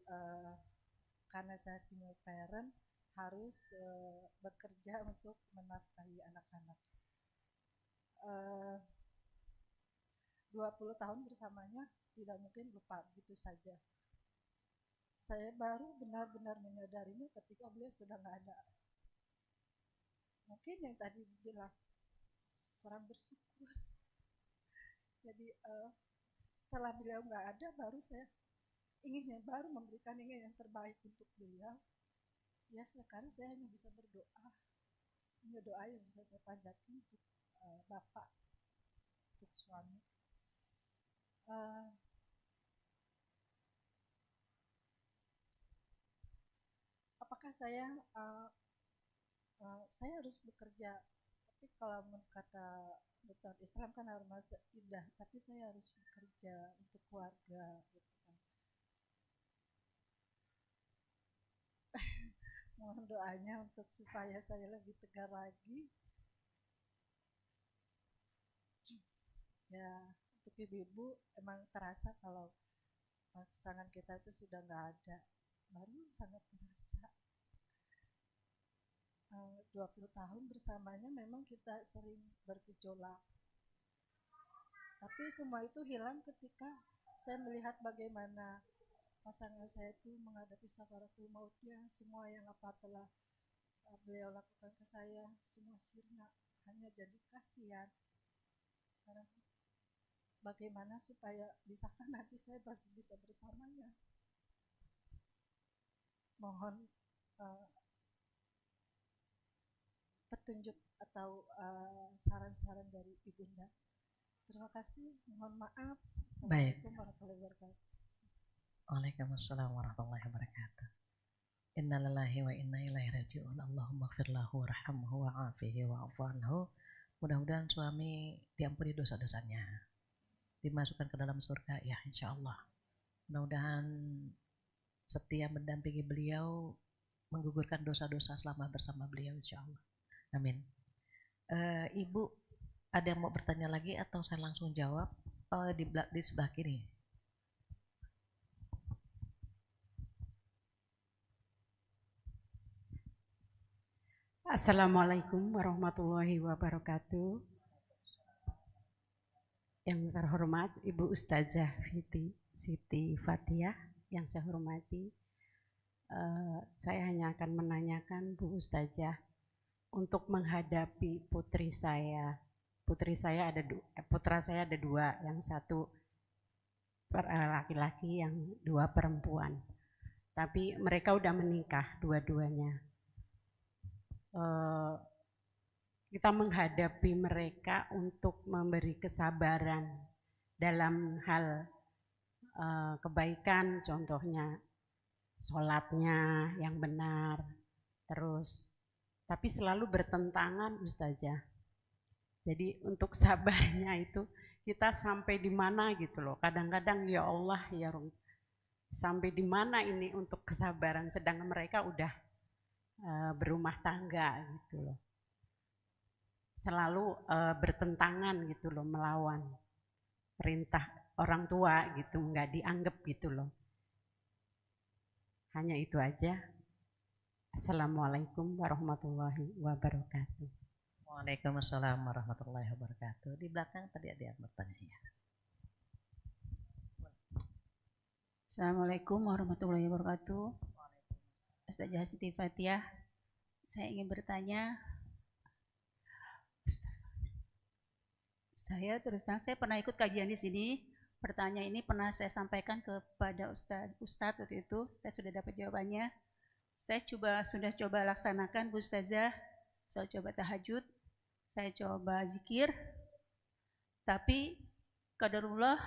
karena saya single parent harus bekerja untuk menafkahi anak-anak. 20 tahun bersamanya tidak mungkin lupa begitu saja. Saya baru benar-benar menyadarinya ketika beliau sudah nggak ada. Mungkin yang tadi bilang kurang bersyukur. Jadi setelah beliau nggak ada, baru saya baru memberikan yang terbaik untuk beliau. Ya sekarang saya hanya bisa berdoa. Hanya doa yang bisa saya panjatkan untuk Bapak, untuk suami. Apakah saya harus bekerja? Tapi kalau kata betul Islam kan harus indah, tapi saya harus bekerja untuk keluarga. Gitu kan. Mohon doanya untuk supaya saya lebih tegar lagi. Ya, untuk ibu-ibu emang terasa kalau pasangan kita itu sudah nggak ada, baru sangat terasa. 20 tahun bersamanya memang kita sering bergejolak, tapi semua itu hilang ketika saya melihat bagaimana pasangan saya itu menghadapi sakaratul mautnya. Semua yang apa telah beliau lakukan ke saya semua sirna, hanya jadi kasihan. Karena bagaimana supaya bisakah nanti saya masih bisa bersamanya. Mohon petunjuk atau saran-saran dari Ibunda. Terima kasih, mohon maaf. Assalamualaikum warahmatullahi wabarakatuh. Waalaikumsalam warahmatullahi wabarakatuh. Innalillahi wa inna ilaihi raji'un. Allahumma ighfir lahu warhamhu wa'afihi wa'fu anhu. Mudah-mudahan suami diampuni dosa-dosanya, dimasukkan ke dalam surga ya insyaallah. Mudah-mudahan setia mendampingi beliau, menggugurkan dosa-dosa selama bersama beliau insyaallah. Amin. Ibu ada yang mau bertanya lagi atau saya langsung jawab? Di sebelah kiri. Assalamualaikum warahmatullahi wabarakatuh. Yang terhormat Ibu Ustazah Siti Fatia, yang saya hormati, saya hanya akan menanyakan Bu Ustazah, untuk menghadapi putra saya ada 2, yang satu laki-laki, yang 2 perempuan. Tapi mereka udah menikah dua-duanya. Kita menghadapi mereka untuk memberi kesabaran dalam hal kebaikan, contohnya sholatnya yang benar, terus tapi selalu bertentangan Ustazah. Jadi untuk sabarnya itu kita sampai di mana gitu loh. Kadang-kadang ya Allah ya Rob, sampai di mana ini untuk kesabaran, sedangkan mereka udah berumah tangga gitu loh. Selalu bertentangan gitu loh, melawan perintah orang tua gitu, nggak dianggap gitu loh. Hanya itu aja. Assalamualaikum warahmatullahi wabarakatuh. Waalaikumsalam warahmatullahi wabarakatuh. Di belakang tadi ada yang bertanya ya. Assalamualaikum warahmatullahi wabarakatuh. Ustazah Siti Fathiah, saya ingin bertanya. Saya terus terang saya pernah ikut kajian di sini. Pertanyaan ini pernah saya sampaikan kepada Ustadz waktu itu. Saya sudah dapat jawabannya. Saya sudah coba laksanakan Bu Ustazah. Saya coba tahajud, saya coba zikir. Tapi qadarullah,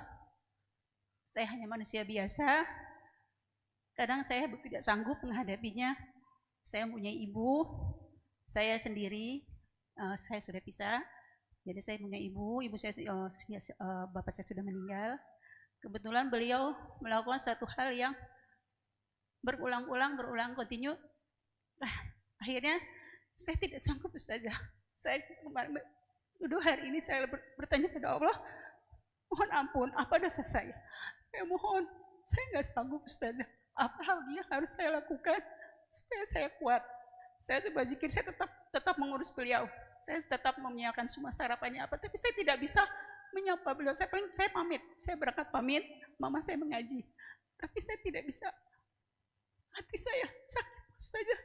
saya hanya manusia biasa. Kadang saya tidak sanggup menghadapinya. Saya punya ibu, saya sendiri, saya sudah pisah. Jadi saya punya ibu saya, bapak saya sudah meninggal. Kebetulan beliau melakukan satu hal yang berulang kontinu. Akhirnya saya tidak sanggup Ustazah. Saya hari ini saya bertanya kepada Allah, mohon ampun, apa dosa saya? Saya mohon, saya nggak sanggup Ustazah. Apa hal yang harus saya lakukan supaya saya kuat? Saya coba zikir, saya tetap mengurus beliau. Saya tetap menyiapkan semua sarapannya apa, tapi saya tidak bisa menyapa beliau. Saya pamit, saya berangkat pamit, mama saya mengaji. Tapi saya tidak bisa. Hati saya sakit saja,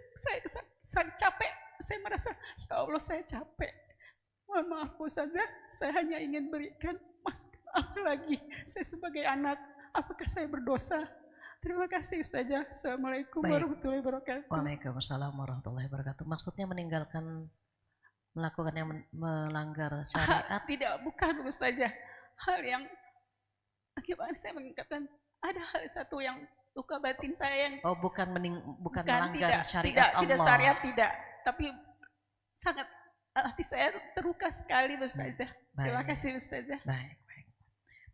saya capek. Saya merasa, ya Allah saya capek. Mohon maaf Ustazah, saya hanya ingin berikan masukan apa lagi. Saya sebagai anak, apakah saya berdosa? Terima kasih Ustazah. Assalamualaikum warahmatullahi wabarakatuh. Waalaikumsalam warahmatullahi wabarakatuh. Maksudnya melakukan yang melanggar syariat? Tidak, bukan Ustazah. Hal yang akibat saya mengatakan ada hal satu yang luka batin saya yang bukan melanggar syariat Allah. Tidak syariat tidak, tapi sangat hati saya terluka sekali Ustazah. Terima kasih Ustazah.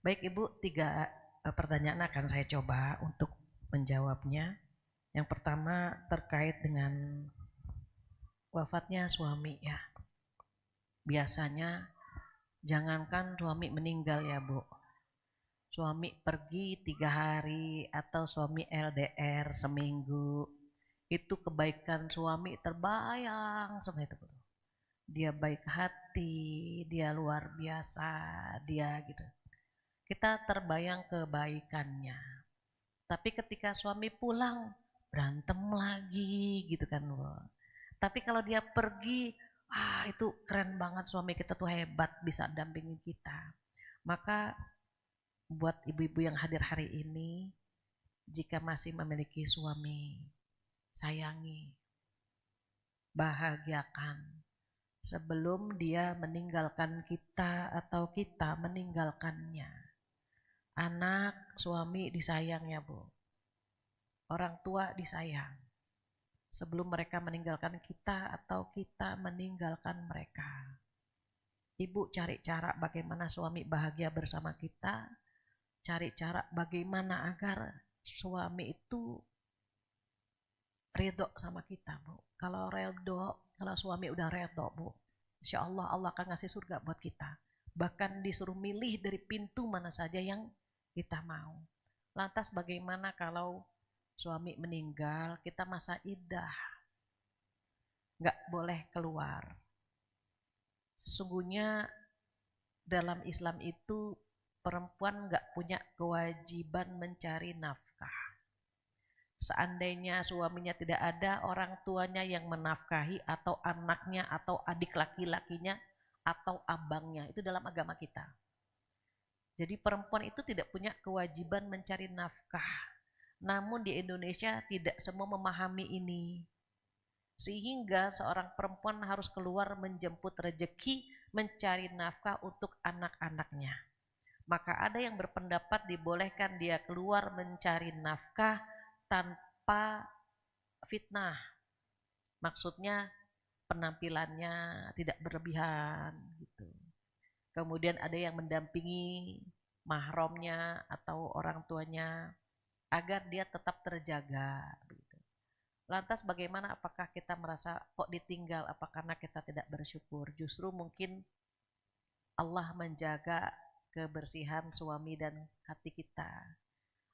Baik Ibu, 3 pertanyaan akan saya coba untuk menjawabnya. Yang pertama terkait dengan wafatnya suami ya. Biasanya jangankan suami meninggal ya Bu, suami pergi 3 hari atau suami LDR seminggu, itu kebaikan suami terbayang sama itu Bu. Dia baik hati, dia luar biasa, dia gitu. Kita terbayang kebaikannya. Tapi ketika suami pulang berantem lagi gitu kan Bu. Tapi kalau dia pergi, itu keren banget, suami kita tuh hebat, bisa dampingin kita. Maka buat ibu-ibu yang hadir hari ini, jika masih memiliki suami, sayangi, bahagiakan sebelum dia meninggalkan kita atau kita meninggalkannya. Anak, suami disayang ya Bu. Orang tua disayang sebelum mereka meninggalkan kita atau kita meninggalkan mereka. Ibu cari cara bagaimana suami bahagia bersama kita, cari cara bagaimana agar suami itu ridho sama kita Bu. Kalau suami udah ridho Bu, insya Allah Allah akan ngasih surga buat kita. Bahkan disuruh milih dari pintu mana saja yang kita mau. Lantas bagaimana kalau suami meninggal, kita masa iddah, nggak boleh keluar. Sesungguhnya dalam Islam itu perempuan nggak punya kewajiban mencari nafkah. Seandainya suaminya tidak ada, orang tuanya yang menafkahi atau anaknya atau adik laki-lakinya atau abangnya, itu dalam agama kita. Jadi perempuan itu tidak punya kewajiban mencari nafkah. Namun di Indonesia tidak semua memahami ini. Sehingga seorang perempuan harus keluar menjemput rejeki, mencari nafkah untuk anak-anaknya. Maka ada yang berpendapat dibolehkan dia keluar mencari nafkah tanpa tanpa fitnah. Maksudnya penampilannya tidak berlebihan gitu. Kemudian ada yang mendampingi mahramnya atau orang tuanya agar dia tetap terjaga begitu. Lantas bagaimana, apakah kita merasa kok ditinggal, apa karena kita tidak bersyukur? Justru mungkin Allah menjaga kebersihan suami dan hati kita.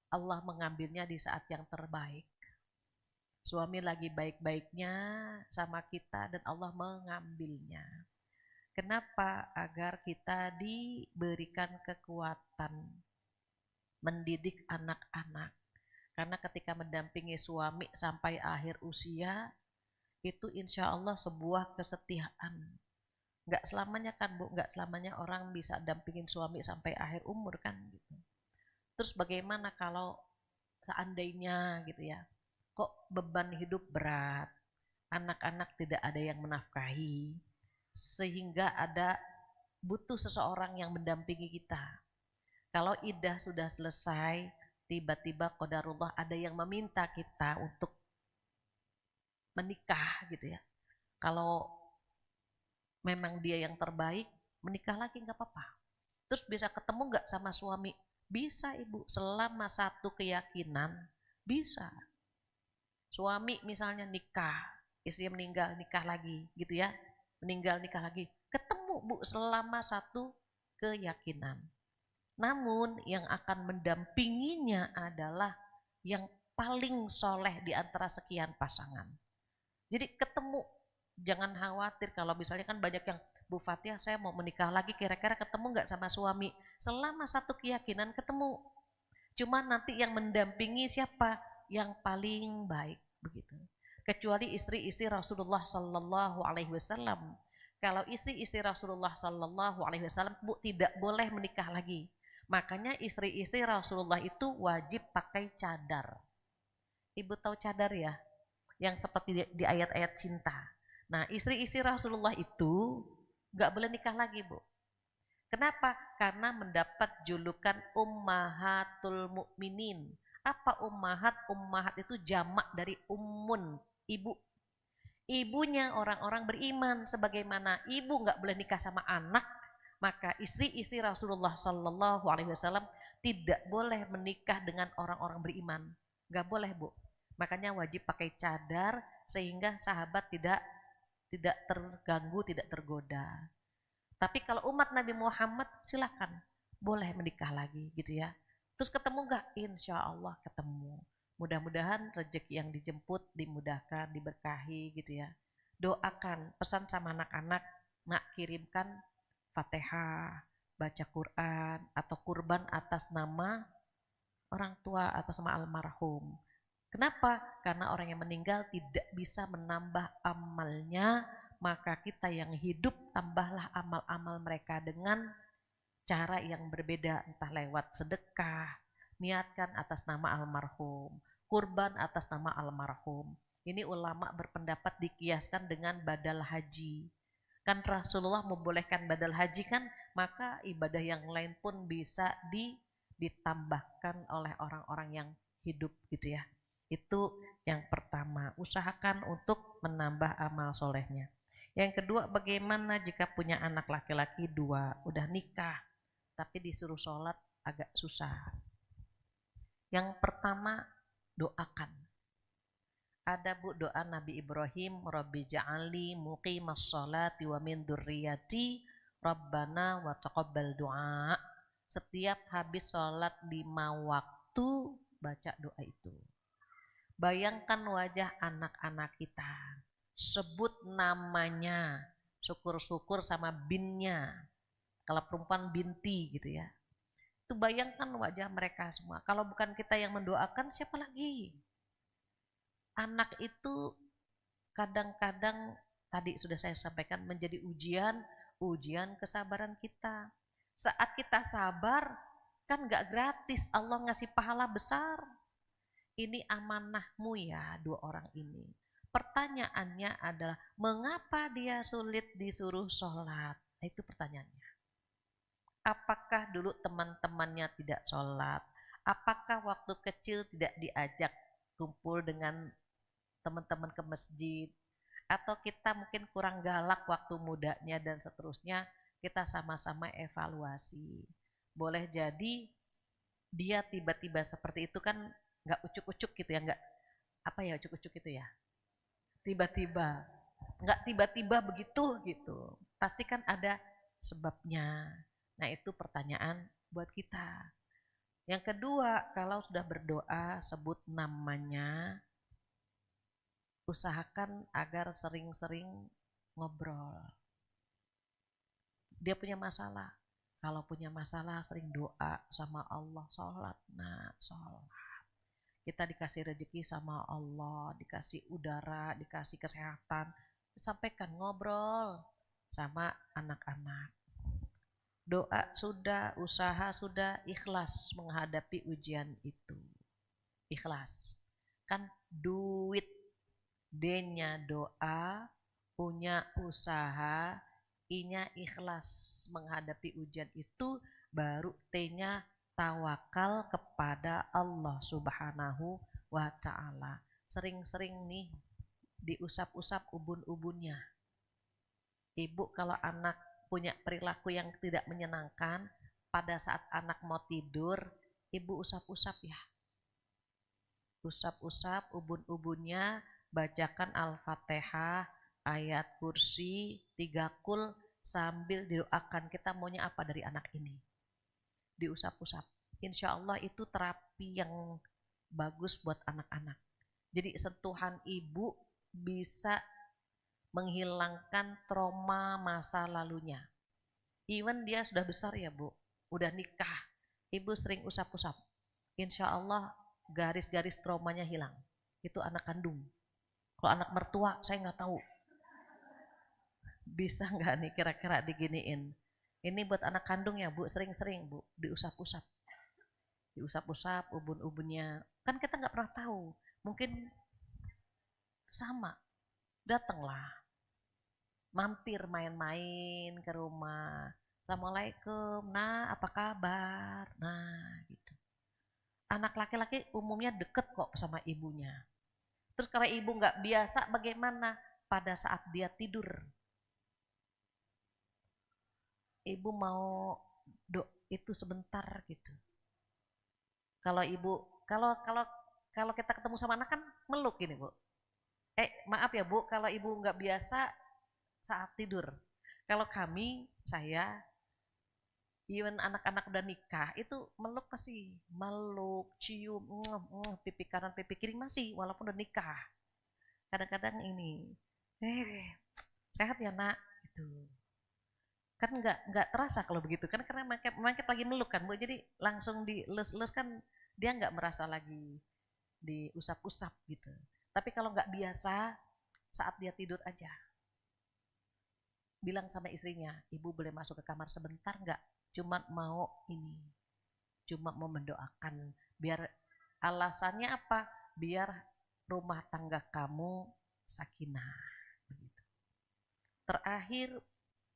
Allah mengambilnya di saat yang terbaik. Suami lagi baik-baiknya sama kita dan Allah mengambilnya. Kenapa? Agar kita diberikan kekuatan mendidik anak-anak. Karena ketika mendampingi suami sampai akhir usia, itu insya Allah sebuah kesetiaan. Nggak selamanya kan Bu, nggak selamanya orang bisa dampingin suami sampai akhir umur kan gitu. Terus bagaimana kalau seandainya gitu ya, kok beban hidup berat, anak-anak tidak ada yang menafkahi, sehingga butuh seseorang yang mendampingi kita. Kalau iddah sudah selesai, tiba-tiba qadarullah ada yang meminta kita untuk menikah gitu ya. Kalau memang dia yang terbaik, menikah lagi nggak apa-apa. Terus bisa ketemu nggak sama suami? Bisa Ibu, selama satu keyakinan bisa. Suami misalnya nikah, istri meninggal nikah lagi gitu ya, meninggal nikah lagi, ketemu Bu selama satu keyakinan. Namun yang akan mendampinginya adalah yang paling soleh di antara sekian pasangan. Jadi ketemu, jangan khawatir kalau misalnya kan banyak yang Bu Fatia saya mau menikah lagi, kira-kira ketemu nggak sama suami? Selama satu keyakinan ketemu. Cuma nanti yang mendampingi siapa? Yang paling baik begitu. Kecuali istri-istri Rasulullah Sallallahu Alaihi Wasallam. Kalau istri-istri Rasulullah Sallallahu Alaihi Wasallam Bu tidak boleh menikah lagi. Makanya istri-istri Rasulullah itu wajib pakai cadar. Ibu tahu cadar ya? Yang seperti di ayat-ayat cinta. Nah istri-istri Rasulullah itu nggak boleh nikah lagi Bu. Kenapa? Karena mendapat julukan Ummahatul Mukminin. Apa ummahat? Ummahat itu jamak dari ummun, ibu. Ibunya orang-orang beriman. Sebagaimana ibu nggak boleh nikah sama anak, maka istri-istri Rasulullah Sallallahu Alaihi Wasallam tidak boleh menikah dengan orang-orang beriman. Nggak boleh Bu. Makanya wajib pakai cadar sehingga sahabat tidak terganggu, tidak tergoda. Tapi kalau umat Nabi Muhammad silahkan boleh menikah lagi gitu ya. Terus ketemu gak? Insya Allah ketemu. Mudah-mudahan rezeki yang dijemput dimudahkan, diberkahi gitu ya. Doakan, pesan sama anak-anak, nak kirimkan Fatihah, baca Quran atau kurban atas nama orang tua, atas nama almarhum. Kenapa? Karena orang yang meninggal tidak bisa menambah amalnya, maka kita yang hidup tambahlah amal-amal mereka dengan cara yang berbeda, entah lewat sedekah, niatkan atas nama almarhum, kurban atas nama almarhum. Ini ulama berpendapat dikiaskan dengan badal haji. Kan Rasulullah membolehkan badal haji kan, maka ibadah yang lain pun bisa ditambahkan oleh orang-orang yang hidup gitu ya. Itu yang pertama, usahakan untuk menambah amal solehnya. Yang kedua, bagaimana jika punya anak laki-laki 2, udah nikah, tapi disuruh sholat agak susah. Yang pertama, doakan. Ada Bu doa Nabi Ibrahim, Rabbi ja'alni muqimas sholati wa min dzurriyyati Rabbana wa taqabbal du'a. Setiap habis sholat 5 waktu, baca doa itu. Bayangkan wajah anak-anak kita. Sebut namanya, syukur-syukur sama binnya. Kalau perempuan binti gitu ya. Itu bayangkan wajah mereka semua. Kalau bukan kita yang mendoakan, siapa lagi? Anak itu kadang-kadang tadi sudah saya sampaikan menjadi ujian kesabaran kita. Saat kita sabar, kan gak gratis, Allah ngasih pahala besar. Ini amanahmu ya 2 orang ini. Pertanyaannya adalah, mengapa dia sulit disuruh sholat? Nah, itu pertanyaannya. Apakah dulu teman-temannya tidak sholat? Apakah waktu kecil tidak diajak kumpul dengan teman-teman ke masjid, atau kita mungkin kurang galak waktu mudanya dan seterusnya, kita sama-sama evaluasi. Boleh jadi dia tiba-tiba seperti itu kan nggak ucuk-ucuk gitu ya, nggak apa ya ucuk-ucuk itu ya, tiba-tiba, nggak tiba-tiba begitu gitu. Pasti kan ada sebabnya. Nah itu pertanyaan buat kita. Yang kedua, kalau sudah berdoa sebut namanya, usahakan agar sering-sering ngobrol. Dia punya masalah. Kalau punya masalah sering doa sama Allah, sholat. Nah, sholat. Kita dikasih rezeki sama Allah, dikasih udara, dikasih kesehatan. Sampaikan ngobrol sama anak-anak. Doa sudah, usaha sudah, ikhlas menghadapi ujian itu. Ikhlas. Kan duit, D-nya doa, punya usaha, I-nya ikhlas menghadapi ujian itu, baru T-nya tawakal kepada Allah Subhanahu wa Ta'ala. Sering-sering nih diusap-usap ubun-ubunnya. Ibu kalau anak punya perilaku yang tidak menyenangkan, pada saat anak mau tidur, ibu usap-usap ya. Usap-usap ubun-ubunnya, bacakan Al-Fatihah, ayat kursi, 3 kul, sambil didoakan kita maunya apa dari anak ini. Diusap-usap. Insya Allah itu terapi yang bagus buat anak-anak. Jadi sentuhan ibu bisa menghilangkan trauma masa lalunya. Even dia sudah besar ya Bu, udah nikah, ibu sering usap-usap. Insya Allah garis-garis traumanya hilang. Itu anak kandung. Kalau anak mertua saya nggak tahu. Bisa nggak nih kira-kira diginiin? Ini buat anak kandung ya Bu, sering-sering Bu, diusap-usap. Diusap-usap ubun-ubunnya. Kan kita nggak pernah tahu. Mungkin sama. Datanglah. Mampir main-main ke rumah. Assalamualaikum. Nah, apa kabar? Nah, gitu. Anak laki-laki umumnya deket kok sama ibunya. Terus kalau ibu nggak biasa bagaimana? Pada saat dia tidur. Ibu mau itu sebentar gitu. Kalau ibu, kalau kita ketemu sama anak kan meluk gini Bu. Maaf ya Bu, kalau ibu nggak biasa saat tidur. Kalau kami, saya, even anak-anak udah nikah, itu meluk pasti, meluk, cium, pipi kanan, pipi kiri masih, walaupun udah nikah. Kadang-kadang ini, sehat ya nak, gitu. Kan nggak terasa kalau begitu kan karena maket lagi meluk kan Bu, jadi langsung dilus-lus kan dia nggak merasa lagi diusap-usap gitu. Tapi kalau nggak biasa saat dia tidur aja bilang sama istrinya, ibu boleh masuk ke kamar sebentar nggak? Cuma mau mendoakan. Biar alasannya apa? Biar rumah tangga kamu sakinah. Begitu. Terakhir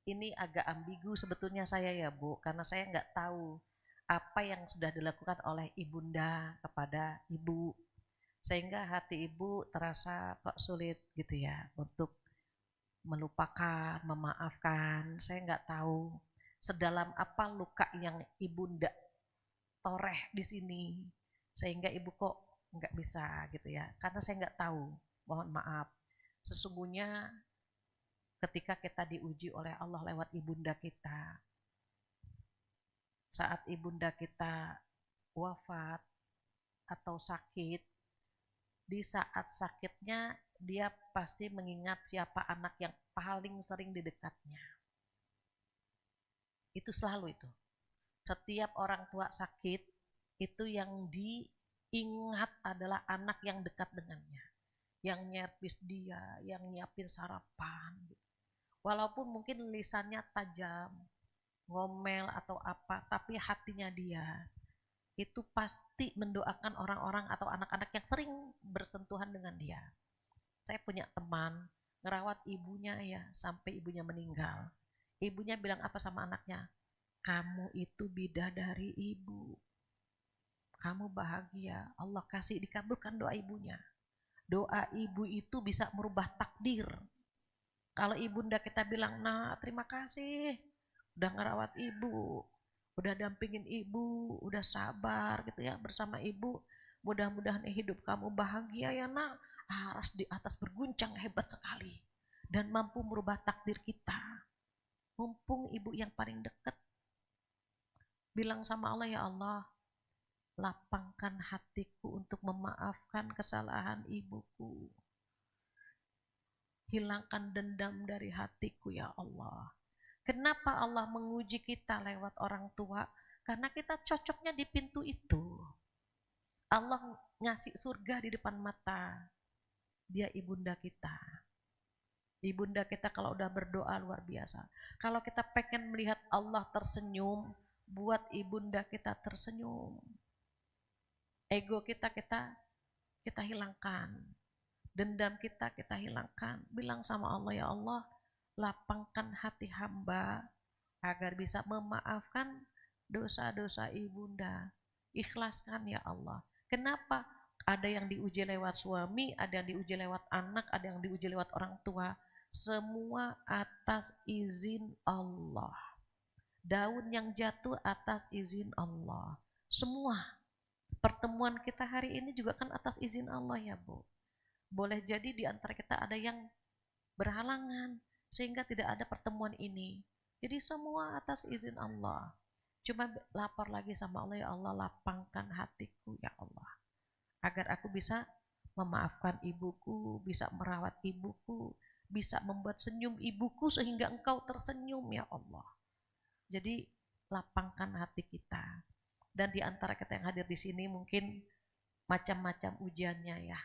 ini agak ambigu sebetulnya saya ya Bu, karena saya nggak tahu apa yang sudah dilakukan oleh ibunda kepada ibu, sehingga hati ibu terasa kok sulit gitu ya untuk melupakan, memaafkan. Saya nggak tahu sedalam apa luka yang ibunda toreh di sini, sehingga ibu kok nggak bisa gitu ya, karena saya nggak tahu, mohon maaf. Sesungguhnya ketika kita diuji oleh Allah lewat ibunda kita, saat ibunda kita wafat atau sakit, di saat sakitnya dia pasti mengingat siapa anak yang paling sering di dekatnya. Itu selalu itu. Setiap orang tua sakit, itu yang diingat adalah anak yang dekat dengannya. Yang nyerpis dia, yang nyiapin sarapan. Walaupun mungkin lisannya tajam, ngomel atau apa, tapi hatinya dia itu pasti mendoakan orang-orang atau anak-anak yang sering bersentuhan dengan dia. Saya punya teman ngerawat ibunya ya sampai ibunya meninggal. Ibunya bilang apa sama anaknya? Kamu itu bidadari ibu. kamu bahagia, Allah kasih dikabulkan doa ibunya. Doa ibu itu bisa merubah takdir. Kalau ibunda kita bilang, nah terima kasih, udah ngerawat ibu, udah dampingin ibu, udah sabar gitu ya bersama ibu. Mudah-mudahan hidup kamu bahagia ya nak. Aras di atas berguncang hebat sekali. Dan mampu merubah takdir kita. Mumpung ibu yang paling dekat. Bilang sama Allah, ya Allah, lapangkan hatiku untuk memaafkan kesalahan ibuku. Hilangkan dendam dari hatiku ya Allah. Kenapa Allah menguji kita lewat orang tua? Karena kita cocoknya di pintu itu. Allah ngasih surga di depan mata. Dia ibunda kita. Ibunda kita kalau udah berdoa luar biasa. Kalau kita pengen melihat Allah tersenyum, buat ibunda kita tersenyum. Ego kita hilangkan. Dendam kita hilangkan. Bilang sama Allah, ya Allah, lapangkan hati hamba agar bisa memaafkan dosa-dosa ibunda. Ikhlaskan ya Allah. Kenapa? Ada yang diuji lewat suami, ada yang diuji lewat anak, ada yang diuji lewat orang tua. Semua atas izin Allah. Daun yang jatuh atas izin Allah. Semua pertemuan kita hari ini juga kan atas izin Allah ya Bu. Boleh jadi di antara kita ada yang berhalangan sehingga tidak ada pertemuan ini. Jadi semua atas izin Allah. Cuma lapor lagi sama Allah, ya Allah lapangkan hatiku ya Allah. Agar aku bisa memaafkan ibuku, bisa merawat ibuku, bisa membuat senyum ibuku sehingga engkau tersenyum ya Allah. Jadi lapangkan hati kita. Dan di antara kita yang hadir di sini mungkin macam-macam ujiannya ya.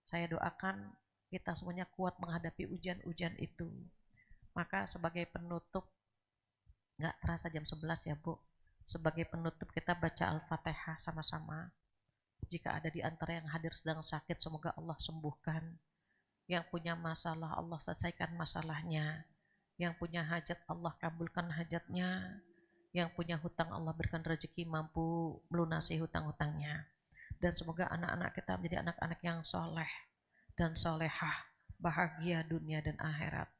Saya doakan kita semuanya kuat menghadapi ujian-ujian itu. Maka sebagai penutup, nggak terasa jam 11 ya Bu. Sebagai penutup kita baca Al-Fatihah sama-sama. Jika ada di antara yang hadir sedang sakit, semoga Allah sembuhkan. Yang punya masalah, Allah selesaikan masalahnya. Yang punya hajat, Allah kabulkan hajatnya. Yang punya hutang, Allah berikan rezeki mampu melunasi hutang-hutangnya. Dan semoga anak-anak kita menjadi anak-anak yang soleh dan solehah, bahagia dunia dan akhirat.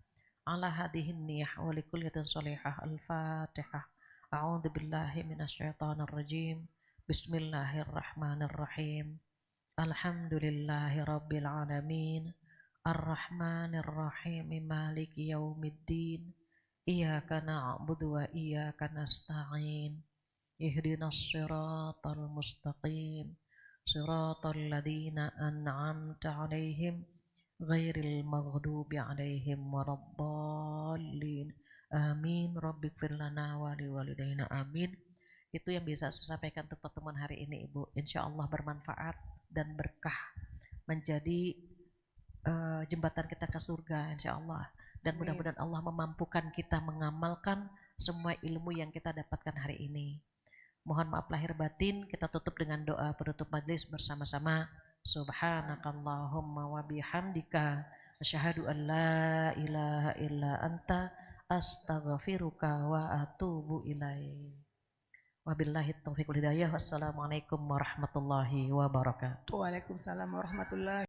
Ala hadihin niyah walikuliyatin solehah. Al-Fatihah. A'udzu billahi minasyaitonir rajim. Bismillahirrahmanirrahim. Alhamdulillahi rabbil alamin. Ar-Rahmanir-Rahim. Maliki yaumiddin. Iyyaka na'budu wa iyyaka nasta'in. Ihdinas siratal mustaqim. Siratal ladzina an'amta 'alaihim ghairil maghdubi 'alaihim waladdallin. Amin. Rabbighfir lana wa liwalidayna. Amin. Itu yang bisa saya sampaikan untuk pertemuan hari ini Ibu. Insya Allah bermanfaat dan berkah, menjadi jembatan kita ke surga insya Allah. Dan mudah-mudahan Allah memampukan kita mengamalkan semua ilmu yang kita dapatkan hari ini. Mohon maaf lahir batin, kita tutup dengan doa penutup majelis bersama-sama. Subhanakallahumma wa bihamdika asyhadu an la ilaha illa anta astaghfiruka wa atubu ilaik. Wabillahi taufiq wal hidayah. Wassalamualaikum warahmatullahi wabarakatuh. Waalaikumsalam warahmatullahi